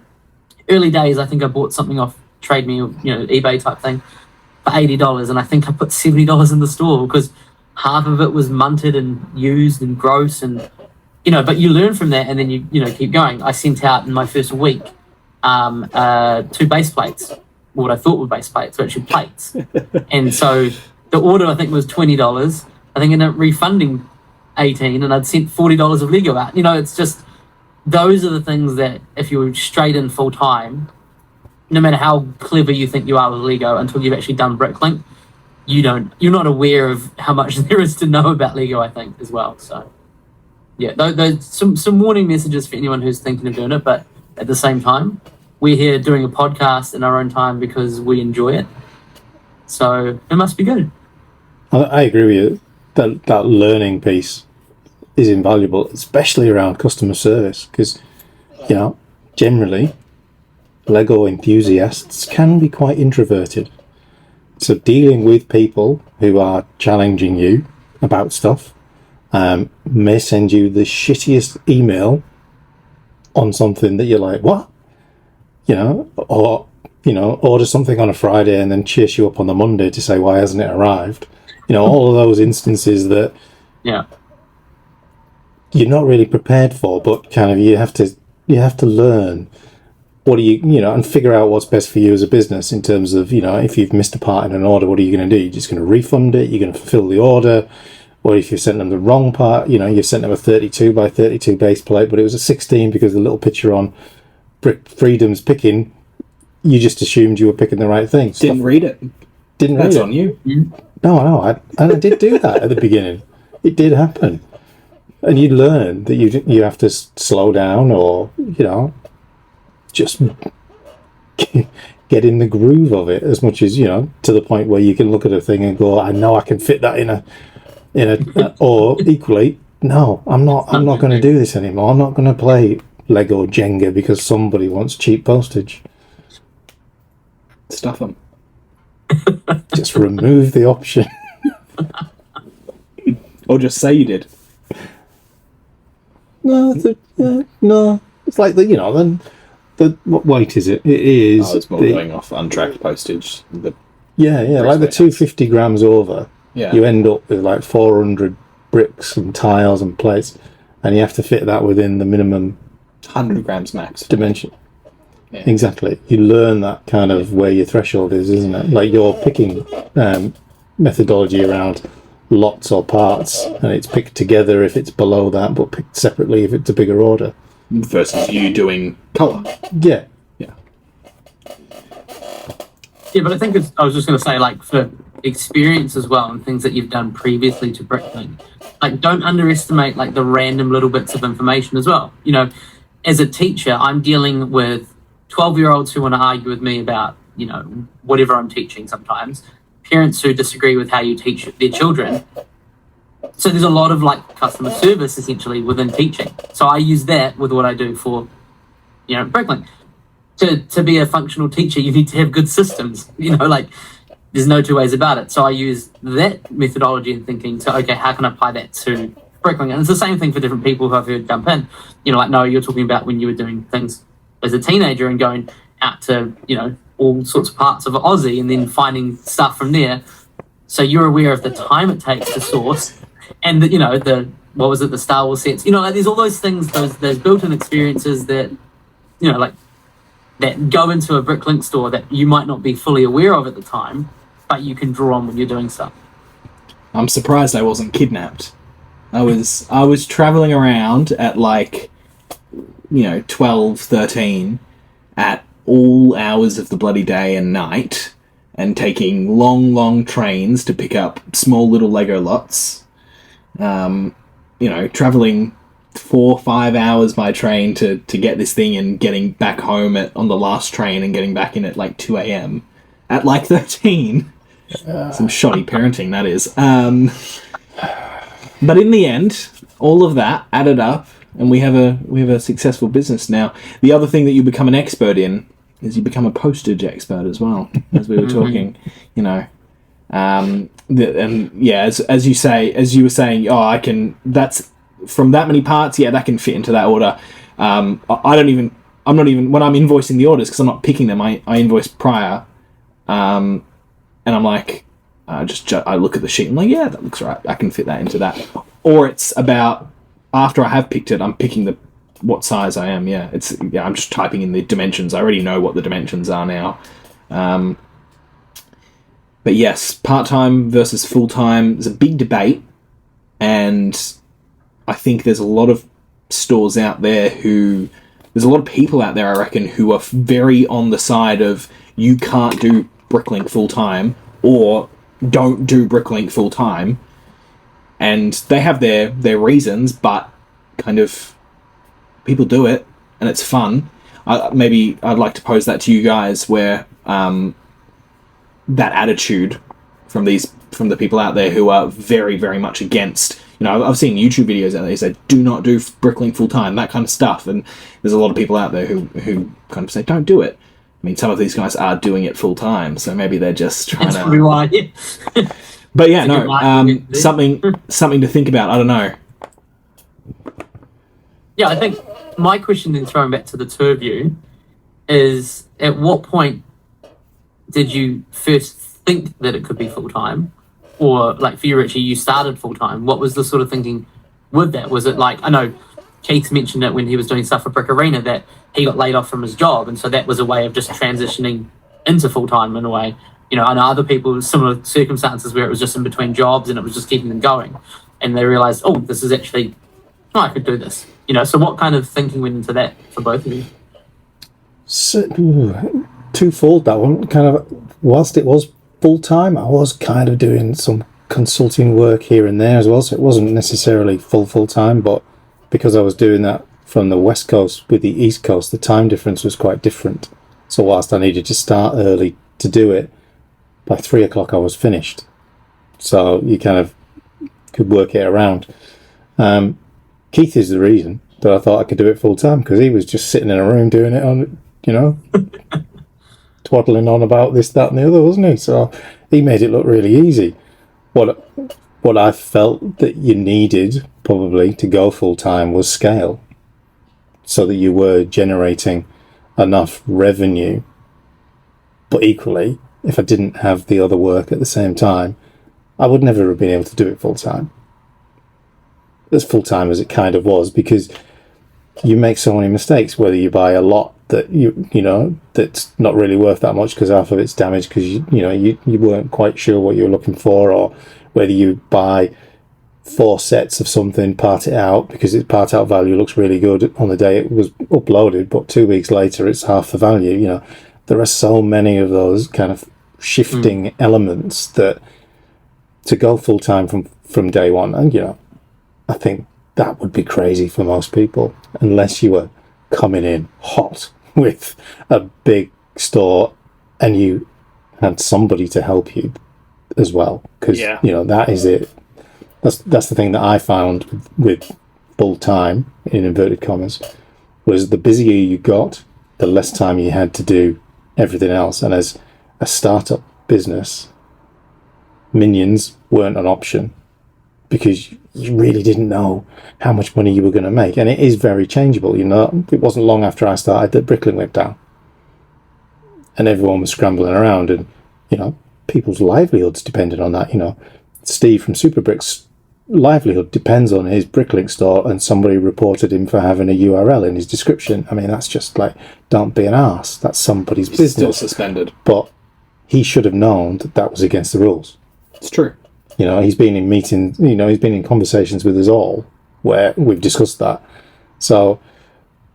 early days, I think I bought something off Trade Me, eBay type thing, for $80, and I think I put $70 in the store because half of it was munted and used and gross, and but you learn from that, and then you keep going. I sent out in my first week 2 base plates, what I thought were base plates, but actually plates, and so the order, I think, was $20. I think I ended up refunding $18, and I'd sent $40 of Lego out. It's just, those are the things that if you were straight in full time, no matter how clever you think you are with Lego, until you've actually done Bricklink, you're not aware of how much there is to know about Lego, I think, as well. So yeah, those some warning messages for anyone who's thinking of doing it, but at the same time, we're here doing a podcast in our own time because we enjoy it. So it must be good. I agree with you. That learning piece is invaluable, especially around customer service, because, generally, Lego enthusiasts can be quite introverted. So dealing with people who are challenging you about stuff may send you the shittiest email on something that you're like, what? Or order something on a Friday and then chase you up on the Monday to say, why hasn't it arrived? All of those instances that you're not really prepared for, but kind of you have to learn what do you and figure out what's best for you as a business in terms of, if you've missed a part in an order, what are you going to do? You're just going to refund it? You're going to fulfill the order? Or if you've sent them the wrong part, you've sent them a 32 by 32 base plate, but it was a 16 because the little picture on Brick Freedom's picking, you just assumed you were picking the right thing. Didn't read it. That's on you. No, I did do that at the beginning. It did happen. And you learn that you have to slow down or, just get in the groove of it as much as, to the point where you can look at a thing and go, I know I can fit that in a or equally, no, I'm not going to do this anymore. I'm not going to play Lego Jenga because somebody wants cheap postage. Stuff them. Just remove the option. Or just say you did. No. It's like what weight is it? It is. It's more going off untracked postage. Like the 250 grams over. Yeah. You end up with like 400 bricks and tiles and plates, and you have to fit that within the minimum 100 grams max dimension. Yeah. Exactly. You learn that kind of where your threshold is, isn't it? Like your picking methodology around lots or parts, and it's picked together if it's below that, but picked separately if it's a bigger order. Versus you doing colour. Yeah. Yeah, but I think I was just going to say, like, for experience as well and things that you've done previously to Bricklink, like, don't underestimate, like, the random little bits of information as well. As a teacher, I'm dealing with 12-year-olds who want to argue with me about, whatever I'm teaching sometimes, parents who disagree with how you teach their children. So there's a lot of, like, customer service, essentially, within teaching. So I use that with what I do for, Bricklink. To be a functional teacher, you need to have good systems. There's no two ways about it. So I use that methodology and thinking to, okay, how can I apply that to Bricklink? And it's the same thing for different people who I've heard jump in. No, you're talking about when you were doing things as a teenager and going out to, all sorts of parts of Aussie and then finding stuff from there. So you're aware of the time it takes to source and the Star Wars sets. There's all those things, those built-in experiences that, that go into a Bricklink store that you might not be fully aware of at the time, but you can draw on when you're doing stuff. I'm surprised I wasn't kidnapped. I was traveling around at 12, 13 at all hours of the bloody day and night and taking long trains to pick up small little Lego lots. Traveling 4 or 5 hours by train to get this thing and getting back home on the last train and getting back in at 2 a.m. at 13. Some shoddy parenting, that is. But in the end, all of that added up, and we have a successful business now. The other thing that you become an expert in is you become a postage expert as well, as we were talking. As you were saying, I can. That's from that many parts. Yeah, that can fit into that order. I'm not even when I'm invoicing the orders because I'm not picking them. I invoice prior, and I'm like, I look at the sheet and I'm like, yeah, that looks right. I can fit that into that. Or it's about after I have picked it, I'm picking what size I am. Yeah, I'm just typing in the dimensions. I already know what the dimensions are now. But yes, part-time versus full-time is a big debate, and I think there's a lot of stores out there there's a lot of people out there, I reckon, who are very on the side of you can't do Bricklink full-time, or don't do Bricklink full time, and they have their reasons, but kind of people do it and it's fun. Maybe I'd like to pose that to you guys, where that attitude from the people out there who are very, very much against. I've seen YouTube videos out there that say, do not do Bricklink full time, that kind of stuff, and there's a lot of people out there who kind of say, don't do it. I mean, some of these guys are doing it full time, so maybe they're just trying That's probably why. Yeah. But yeah, no, something to think about. I don't know. Yeah, I think my question, then throwing back to the two of you, is at what point did you first think that it could be full time? Or, like, for you, Richie, you started full time. What was the sort of thinking with that? Was it like, I know Keith mentioned it when he was doing stuff for Brick Arena, that he got laid off from his job, and so that was a way of just transitioning into full time in a way. I know other people, similar circumstances where it was just in between jobs and it was just keeping them going, and they realized, oh, this is actually, I could do this. So what kind of thinking went into that for both of you? So, twofold, that one. Kind of, whilst it was full time, I was kind of doing some consulting work here and there as well, so it wasn't necessarily full time, but because I was doing that from the West Coast with the East Coast, the time difference was quite different. So whilst I needed to start early to do it, by 3 o'clock I was finished. So you kind of could work it around. Keith is the reason that I thought I could do it full time, because he was just sitting in a room doing it on, twaddling on about this, that, and the other, wasn't he? So he made it look really easy. What I felt that you needed probably to go full time was scale, so that you were generating enough revenue. But equally, if I didn't have the other work at the same time, I would never have been able to do it full time. As full time as it kind of was, because you make so many mistakes, whether you buy a lot that that's not really worth that much because half of it's damaged because you weren't quite sure what you were looking for, or whether you buy 4 sets of something, part it out because its part out value looks really good on the day it was uploaded, but 2 weeks later it's half the value. There are so many of those kind of shifting elements that to go full time from day one, and I think that would be crazy for most people, unless you were coming in hot with a big store and you had somebody to help you as well, because that is it. That's the thing that I found with full time, in inverted commas, was the busier you got, the less time you had to do everything else. And as a startup business, minions weren't an option, because you really didn't know how much money you were going to make. And it is very changeable. It wasn't long after I started that Bricklink went down. And everyone was scrambling around, and, people's livelihoods depended on that. Steve from Superbrick's livelihood depends on his Bricklink store, and somebody reported him for having a URL in his description. I mean, that's just like, don't be an arse. That's somebody's business. Still suspended. But he should have known that was against the rules. It's true. He's been in meetings, he's been in conversations with us all where we've discussed that. So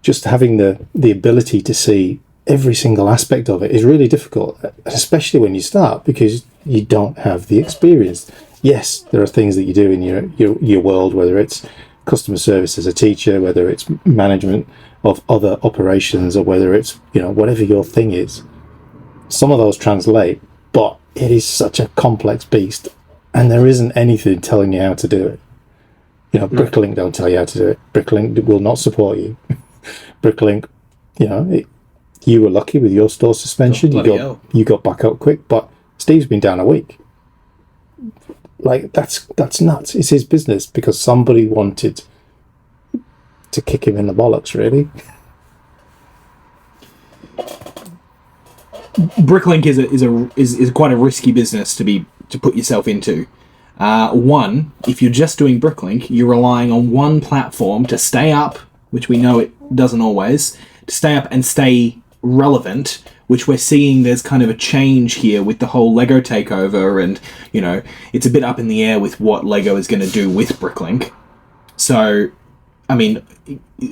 just having the ability to see every single aspect of it is really difficult, especially when you start, because you don't have the experience. Yes, there are things that you do in your world, whether it's customer service as a teacher, whether it's management of other operations, or whether it's, whatever your thing is. Some of those translate, but it is such a complex beast. And there isn't anything telling you how to do it. Bricklink don't tell you how to do it. Bricklink will not support you. Bricklink, you were lucky with your store suspension. You got back up quick, but Steve's been down a week. Like, that's nuts. It's his business because somebody wanted to kick him in the bollocks, really. Bricklink is quite a risky business to put yourself into. One, if you're just doing Bricklink, you're relying on one platform to stay up, which we know it doesn't always, to stay up and stay relevant, which we're seeing there's kind of a change here with the whole Lego takeover, and, it's a bit up in the air with what Lego is going to do with Bricklink. So I mean,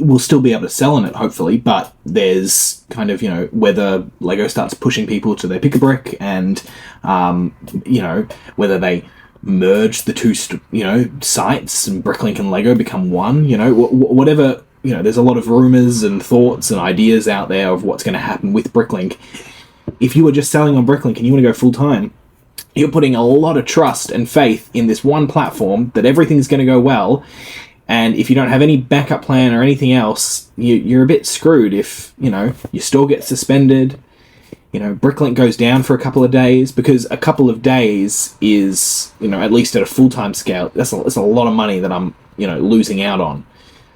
we'll still be able to sell on it, hopefully, but there's kind of, whether Lego starts pushing people to their pick-a-brick and, whether they merge the two, sites and Bricklink and Lego become one, whatever, there's a lot of rumors and thoughts and ideas out there of what's going to happen with Bricklink. If you were just selling on Bricklink and you want to go full-time, you're putting a lot of trust and faith in this one platform that everything's going to go well. And if you don't have any backup plan or anything else, you're a bit screwed if, your store gets suspended, Bricklink goes down for a couple of days, because a couple of days is, at least at a full-time scale, that's a lot of money that I'm, losing out on.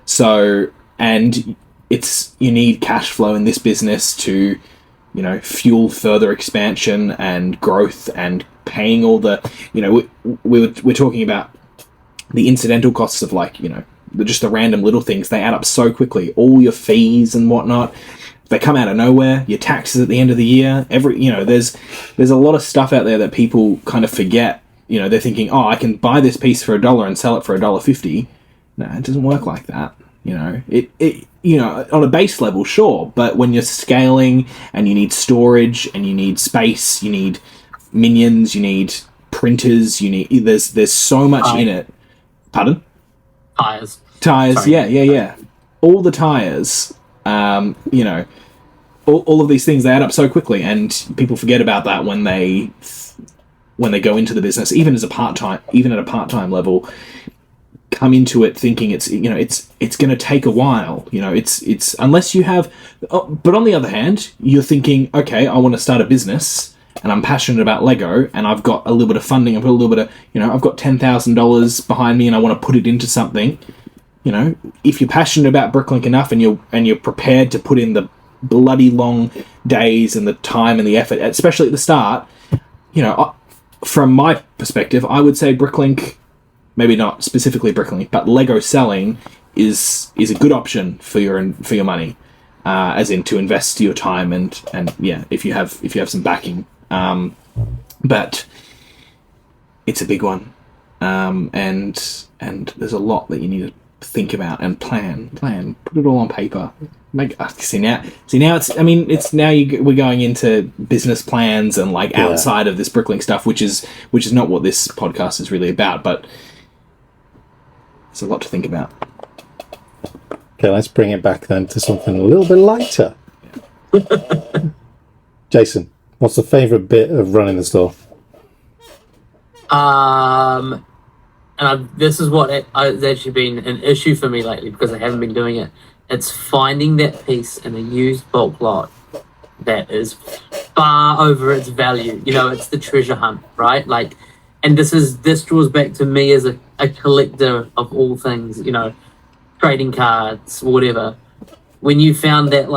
So, and you need cash flow in this business to, fuel further expansion and growth and paying all the, we're talking about the incidental costs of just the random little things. They add up so quickly. All your fees and whatnot, they come out of nowhere. Your taxes at the end of the year. There's a lot of stuff out there that people kind of forget. They're thinking, oh, I can buy this piece for $1 and sell it for $1.50. No, it doesn't work like that. It on a base level, sure, but when you're scaling and you need storage and you need space, you need minions, you need printers, there's so much in it. Pardon? Tires. Sorry. Yeah. All the tires, all of these things, they add up so quickly, and people forget about that when they go into the business, even at a part-time level, come into it thinking it's going to take a while. It's unless you have, but on the other hand, you're thinking, okay, I want to start a business, and I'm passionate about Lego, and I've got a little bit of funding, I've got a little bit of, I've got $10,000 behind me, and I want to put it into something. If you're passionate about Bricklink enough, and you're prepared to put in the bloody long days and the time and the effort, especially at the start, from my perspective, I would say Bricklink, maybe not specifically Bricklink, but Lego selling is a good option for your money, as in to invest your time and if you have some backing. But it's a big one, and there's a lot that you need to think about and plan. Put it all on paper. See now it's now we're going into business plans and outside of this Bricklink stuff, which is not what this podcast is really about, but it's a lot to think about. Okay, let's bring it back then to something a little bit lighter. Jason, what's the favourite bit of running the store? This is what it's actually been an issue for me lately, because I haven't been doing it. It's finding that piece in a used bulk lot that is far over its value. It's the treasure hunt, right? And this draws back to me as a collector of all things, trading cards, whatever. When you found that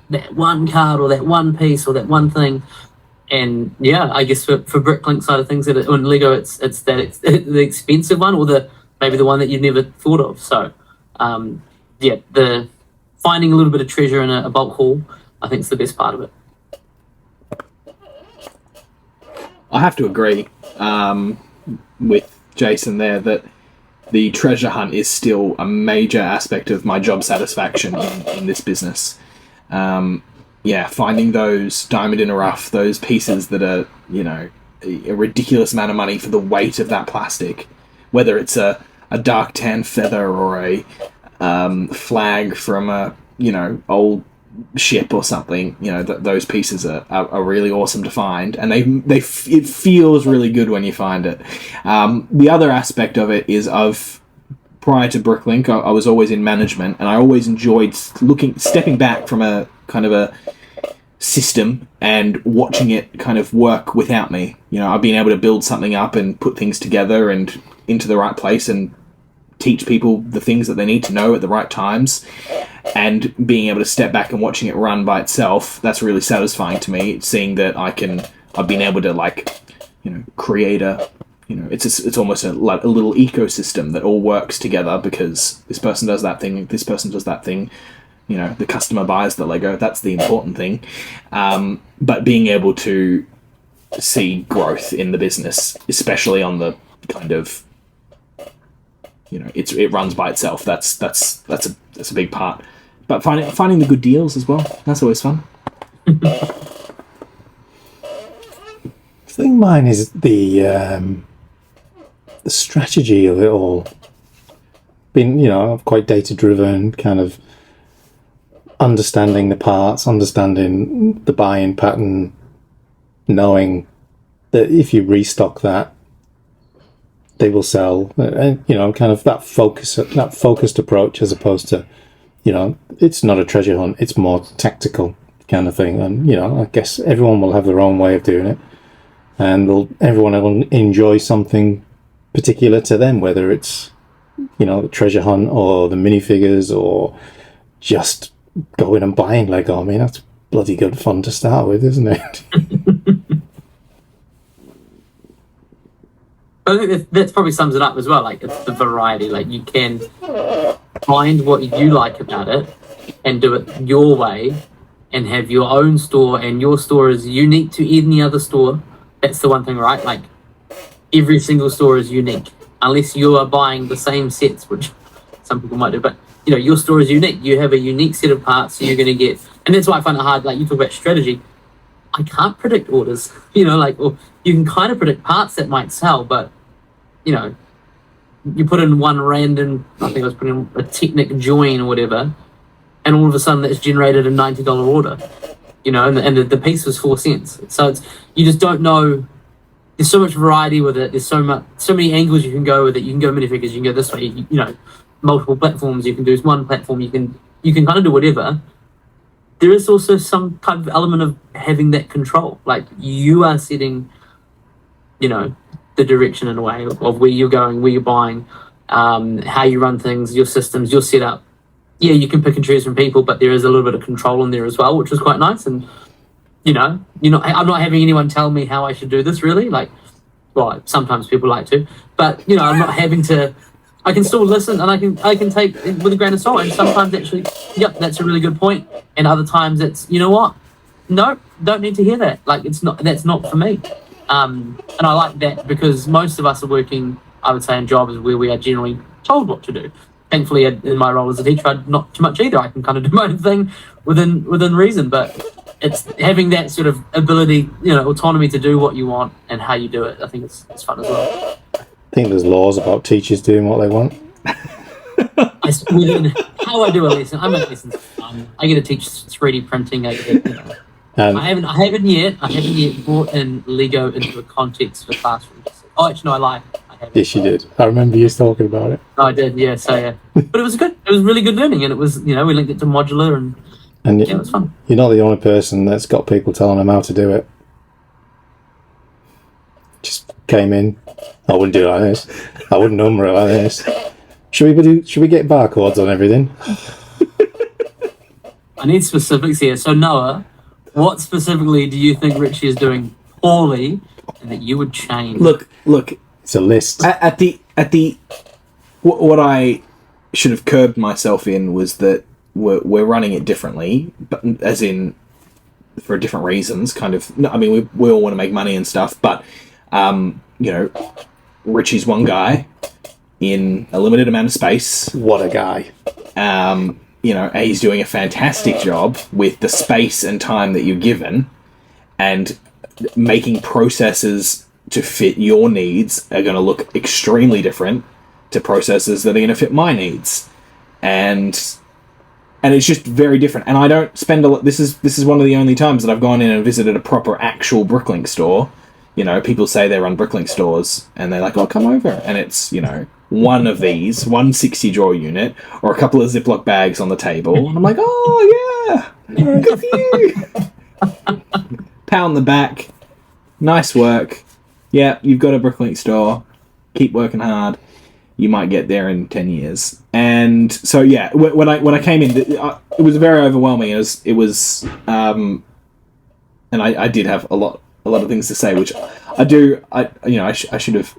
that one card or that one piece or that one thing, and I guess for Bricklink side of things, on Lego, it's the expensive one, or maybe the one that you've never thought of. So, the finding a little bit of treasure in a bulk haul, I think, is the best part of it. I have to agree with Jason there that the treasure hunt is still a major aspect of my job satisfaction in this business. Finding those diamond in a rough, those pieces that are, a ridiculous amount of money for the weight of that plastic, whether it's a dark tan feather or a flag from a, old ship or something, those pieces are really awesome to find, and it feels really good when you find it. The other aspect of it is prior to Bricklink, I was always in management, and I always enjoyed stepping back from a kind of a system and watching it kind of work without me. I've been able to build something up and put things together and into the right place and teach people the things that they need to know at the right times, and being able to step back and watching it run by itself, that's really satisfying to me, seeing that I've been able to create it's almost a little ecosystem that all works together, because this person does that thing, this person does that thing, the customer buys the Lego, that's the important thing. But being able to see growth in the business, especially on the kind of it runs by itself. That's a big part. But finding the good deals as well, that's always fun. I think mine is the strategy of it all. Being, quite data driven, kind of understanding the parts, understanding the buying pattern, knowing that if you restock that, they will sell, and kind of that focused approach, as opposed to, it's not a treasure hunt, it's more tactical kind of thing. And I guess everyone will have their own way of doing it, and everyone will enjoy something particular to them, whether it's the treasure hunt or the minifigures or just going and buying Lego. I mean, that's bloody good fun to start with, isn't it? I think that probably sums it up as well. Like, it's the variety. Like, you can find what you like about it and do it your way and have your own store, and your store is unique to any other store. That's the one thing, right? Like, every single store is unique, unless you are buying the same sets, which some people might do. But, your store is unique. You have a unique set of parts, so you're going to get... And that's why I find it hard. Like, you talk about strategy. I can't predict orders, or you can kind of predict parts that might sell, but, you put in one random, I think I was putting in a Technic join or whatever, and all of a sudden that's generated a $90 order, and the piece was 4 cents. So you just don't know. There's so much variety with it. There's so many angles you can go with it. You can go minifigures, you can go this way, multiple platforms. You can do one platform. You can kind of do whatever. There is also some type of element of having that control. Like, you are setting, the direction in a way of where you're going, where you're buying, how you run things, your systems, your setup. Yeah, you can pick and choose from people, but there is a little bit of control in there as well, which was quite nice. And, I'm not having anyone tell me how I should do this, really. Like, well, sometimes people like to, but, I'm not having to. I can still listen, and I can take it with a grain of salt. And sometimes actually, yep, that's a really good point. And other times it's, what? No, don't need to hear that. Like, that's not for me. And I like that, because most of us are working, I would say, in jobs where we are generally told what to do. Thankfully, in my role as a teacher, not too much either. I can kind of do my own thing within reason, but it's having that sort of ability, autonomy to do what you want and how you do it. I think it's fun as well. I think there's laws about teachers doing what they want. How I do a lesson, I make lessons fun. I get to teach 3D printing. I haven't yet brought in Lego into a context for classrooms. Oh, actually, no, I lied. Yes, you did. I remember you talking about it. I did, yeah. So yeah, but it was good. It was really good learning, and it was, we linked it to modular, and it was fun. You're not the only person that's got people telling them how to do it. Just came in. I wouldn't do it like this. I wouldn't number it like this. Should we get barcodes on everything? I need specifics here. So Noah, what specifically do you think Richie is doing poorly, and that you would change? Look. It's a list. What I should have curbed myself in was that we're running it differently, but as in for different reasons. Kind of. I mean, we all want to make money and stuff, but Richie's one guy in a limited amount of space. What a guy. He's doing a fantastic job with the space and time that you're given, and making processes to fit your needs are going to look extremely different to processes that are going to fit my needs, and it's just very different. And I don't spend a lot. This is one of the only times that I've gone in and visited a proper actual Bricklink store. People say they run Bricklink stores, and they're like, "Oh, come over," and it's one of these, 160 drawer unit, or a couple of Ziploc bags on the table, and I'm like, "Oh yeah, good for you." Pat on the back, nice work. Yeah, you've got a Bricklink store. Keep working hard. You might get there in 10 years. And so yeah, when I came in, it was very overwhelming. It was, and I did have a lot of things to say, which I do. I should have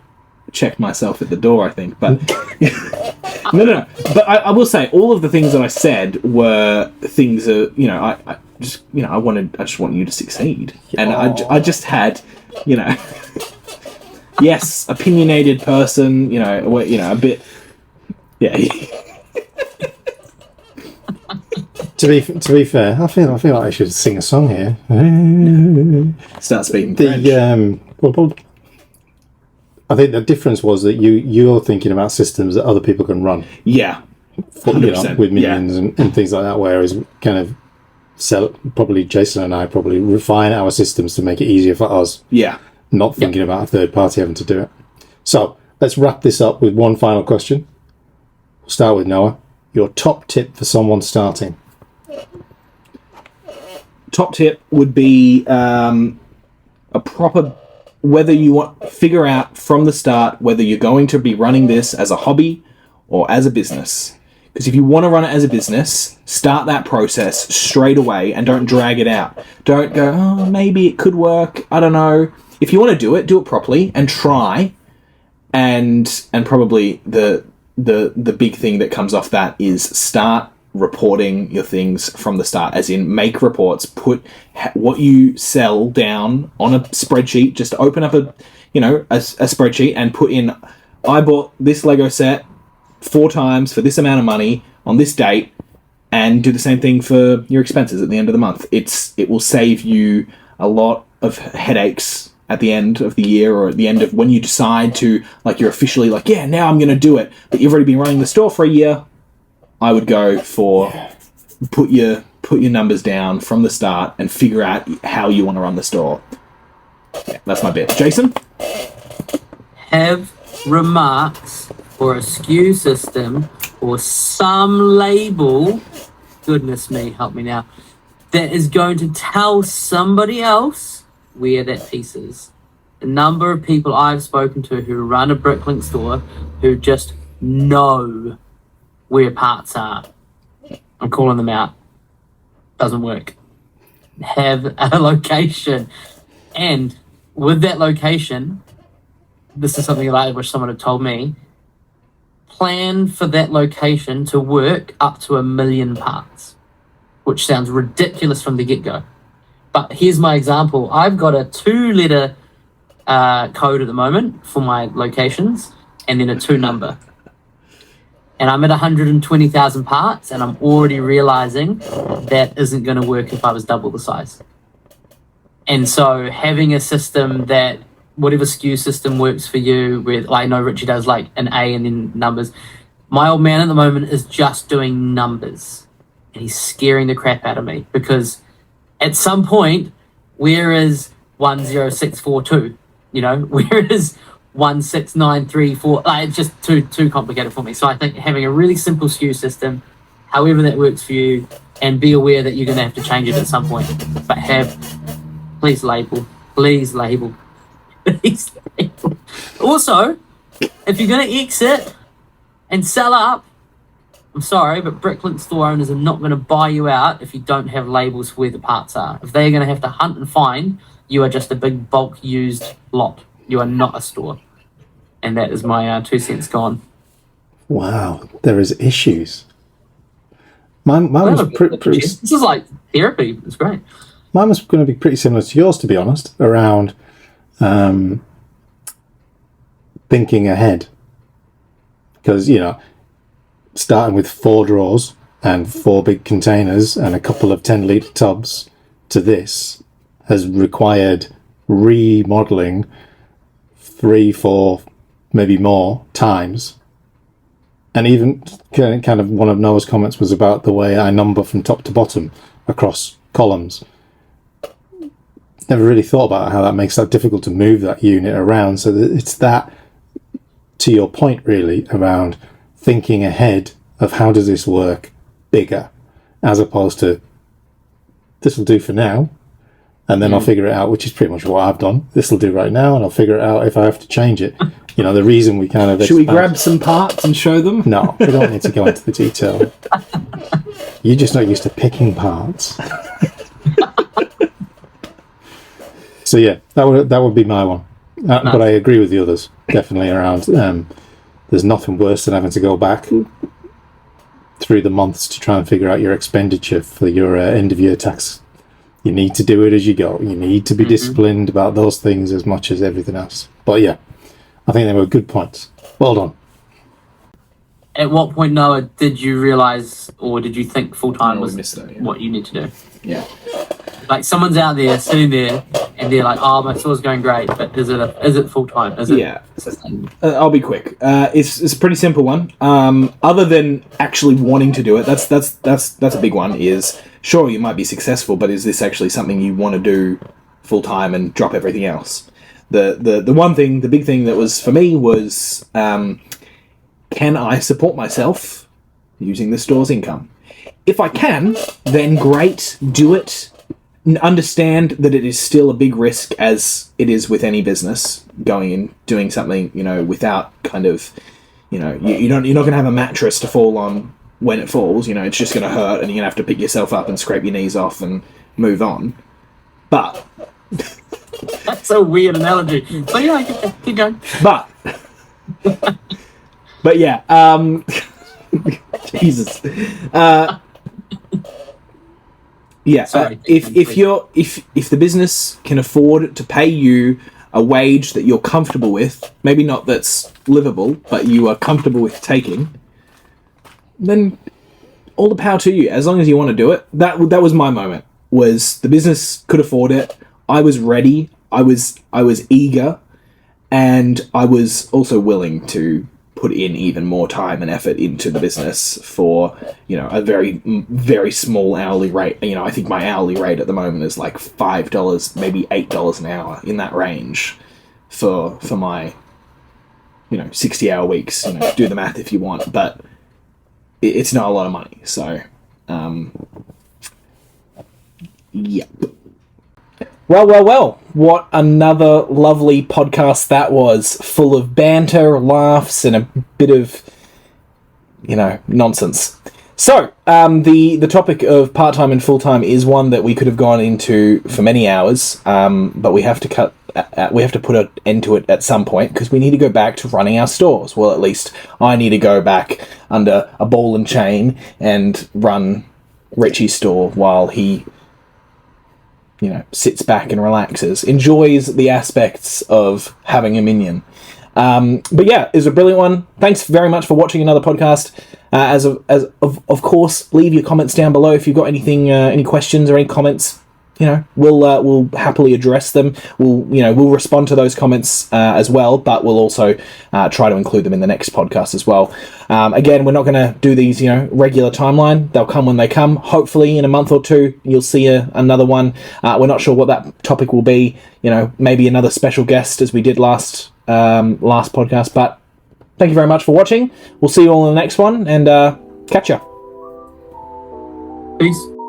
checked myself at the door, I think. But no. But I will say all of the things that I said were things that I just want you to succeed, and I just had yes, opinionated person, a bit Yeah. To be fair, I feel like I should sing a song here. Start speaking French. Well, I think the difference was that you're thinking about systems that other people can run. Yeah. 100%, with minions and things like that, whereas kind of probably Jason and I probably refine our systems to make it easier for us. Yeah. Not thinking about a third party having to do it. So let's wrap this up with one final question. We'll start with Noah. Your top tip for someone starting? Top tip would be a proper, whether you want, figure out from the start whether you're going to be running this as a hobby or as a business. Because if you want to run it as a business, start that process straight away and don't drag it out. Don't go, oh, maybe it could work, I don't know. If you want to do it properly and try. And probably the big thing that comes off that is start reporting your things from the start, as in make reports, put what you sell down on a spreadsheet. Just open up a spreadsheet and put in, I bought this Lego set 4 times for this amount of money on this date, and do the same thing for your expenses at the end of the month. It will save you a lot of headaches at the end of the year, or at the end of when you decide to, like, you're officially like, yeah, now I'm going to do it, but you've already been running the store for a year. I would go for put your numbers down from the start and figure out how you want to run the store. Yeah, that's my bit. Jason? Have remarks or a SKU system or some label, goodness me, help me now, that is going to tell somebody else where that piece is. The number of people I've spoken to who run a Bricklink store who just know where parts are, I'm calling them out. Doesn't work. Have a location. And with that location, this is something that I wish someone had told me, plan for that location to work up to 1 million parts, which sounds ridiculous from the get-go. But here's my example. I've got a 2-letter code at the moment for my locations, and then a 2 number. And I'm at 120,000 parts, and I'm already realizing that isn't going to work if I was double the size. And so having a system that, whatever SKU system works for you, where I know Richie does like an A and then numbers. My old man at the moment is just doing numbers, and he's scaring the crap out of me, because at some point, where is 10642? Where is 16934? It's just too complicated for me. So I think having a really simple SKU system, however that works for you, and be aware that you're going to have to change it at some point. But please label. Also, if you're going to exit and sell up, I'm sorry, but Bricklink store owners are not going to buy you out if you don't have labels for where the parts are. If they're going to have to hunt and find, you are just a big bulk used lot. You are not a store. And that is my 2 cents gone. Wow, there is issues. Mine was pretty. This is like therapy. It's great. Mine was going to be pretty similar to yours, to be honest, around thinking ahead. Because, starting with 4 drawers and 4 big containers and a couple of 10-litre tubs to this has required remodeling 3, 4, maybe more times. And even kind of one of Noah's comments was about the way I number from top to bottom across columns. Never really thought about how that makes that difficult to move that unit around. So it's that, to your point, really, around thinking ahead of how does this work bigger, as opposed to this will do for now, and then I'll figure it out, which is pretty much what I've done. This will do right now, and I'll figure it out if I have to change it. The reason we kind of Should we grab some parts and show them? No, we don't need to go into the detail. You're just not used to picking parts. So yeah, that would be my one. But I agree with the others, definitely around. There's nothing worse than having to go back through the months to try and figure out your expenditure for your end of year tax. You need to do it as you go. You need to be disciplined about those things as much as everything else. But yeah, I think they were good points. Well done. At what point, Noah, did you realize, or did you think full time Oh, we was missed that, yeah. what you need to do? Yeah. Like someone's out there sitting there, and they're like, "Oh, my store's going great, but is it full time? Is it?" Yeah. I'll be quick. It's a pretty simple one. Other than actually wanting to do it, that's a big one. Is sure you might be successful, but is this actually something you want to do full time and drop everything else? The one thing, the big thing that was for me was, can I support myself using the store's income? If I can, then great, do it. Understand that it is still a big risk, as it is with any business, going and doing something, without kind of, you're not going to have a mattress to fall on when it falls. It's just going to hurt, and you're going to have to pick yourself up and scrape your knees off and move on. But that's a weird analogy. But yeah, keep going. But yeah, Jesus. Yeah, Sorry, if the business can afford to pay you a wage that you're comfortable with, maybe not that's livable, but you are comfortable with taking, then all the power to you. As long as you want to do it. That was my moment. Was the business could afford it. I was ready. I was eager, and I was also willing to put in even more time and effort into the business for, a very, very small hourly rate. I think my hourly rate at the moment is like $5, maybe $8 an hour, in that range for my, 60-hour weeks. Do the math if you want, but it's not a lot of money. So, yeah. Well, what another lovely podcast that was, full of banter, laughs, and a bit of, nonsense. So, the topic of part-time and full-time is one that we could have gone into for many hours, but we have to put an end to it at some point, because we need to go back to running our stores. Well, at least I need to go back under a ball and chain and run Richie's store while he sits back and relaxes, enjoys the aspects of having a minion. But yeah, it was a brilliant one. Thanks very much for watching another podcast. Of course, leave your comments down below if you've got anything, any questions or any comments. We'll happily address them. We'll respond to those comments as well, but we'll also try to include them in the next podcast as well. Again, we're not going to do these, regular timeline. They'll come when they come. Hopefully, in a month or two, you'll see another one. We're not sure what that topic will be. Maybe another special guest, as we did last podcast. But thank you very much for watching. We'll see you all in the next one, and catch ya. Peace.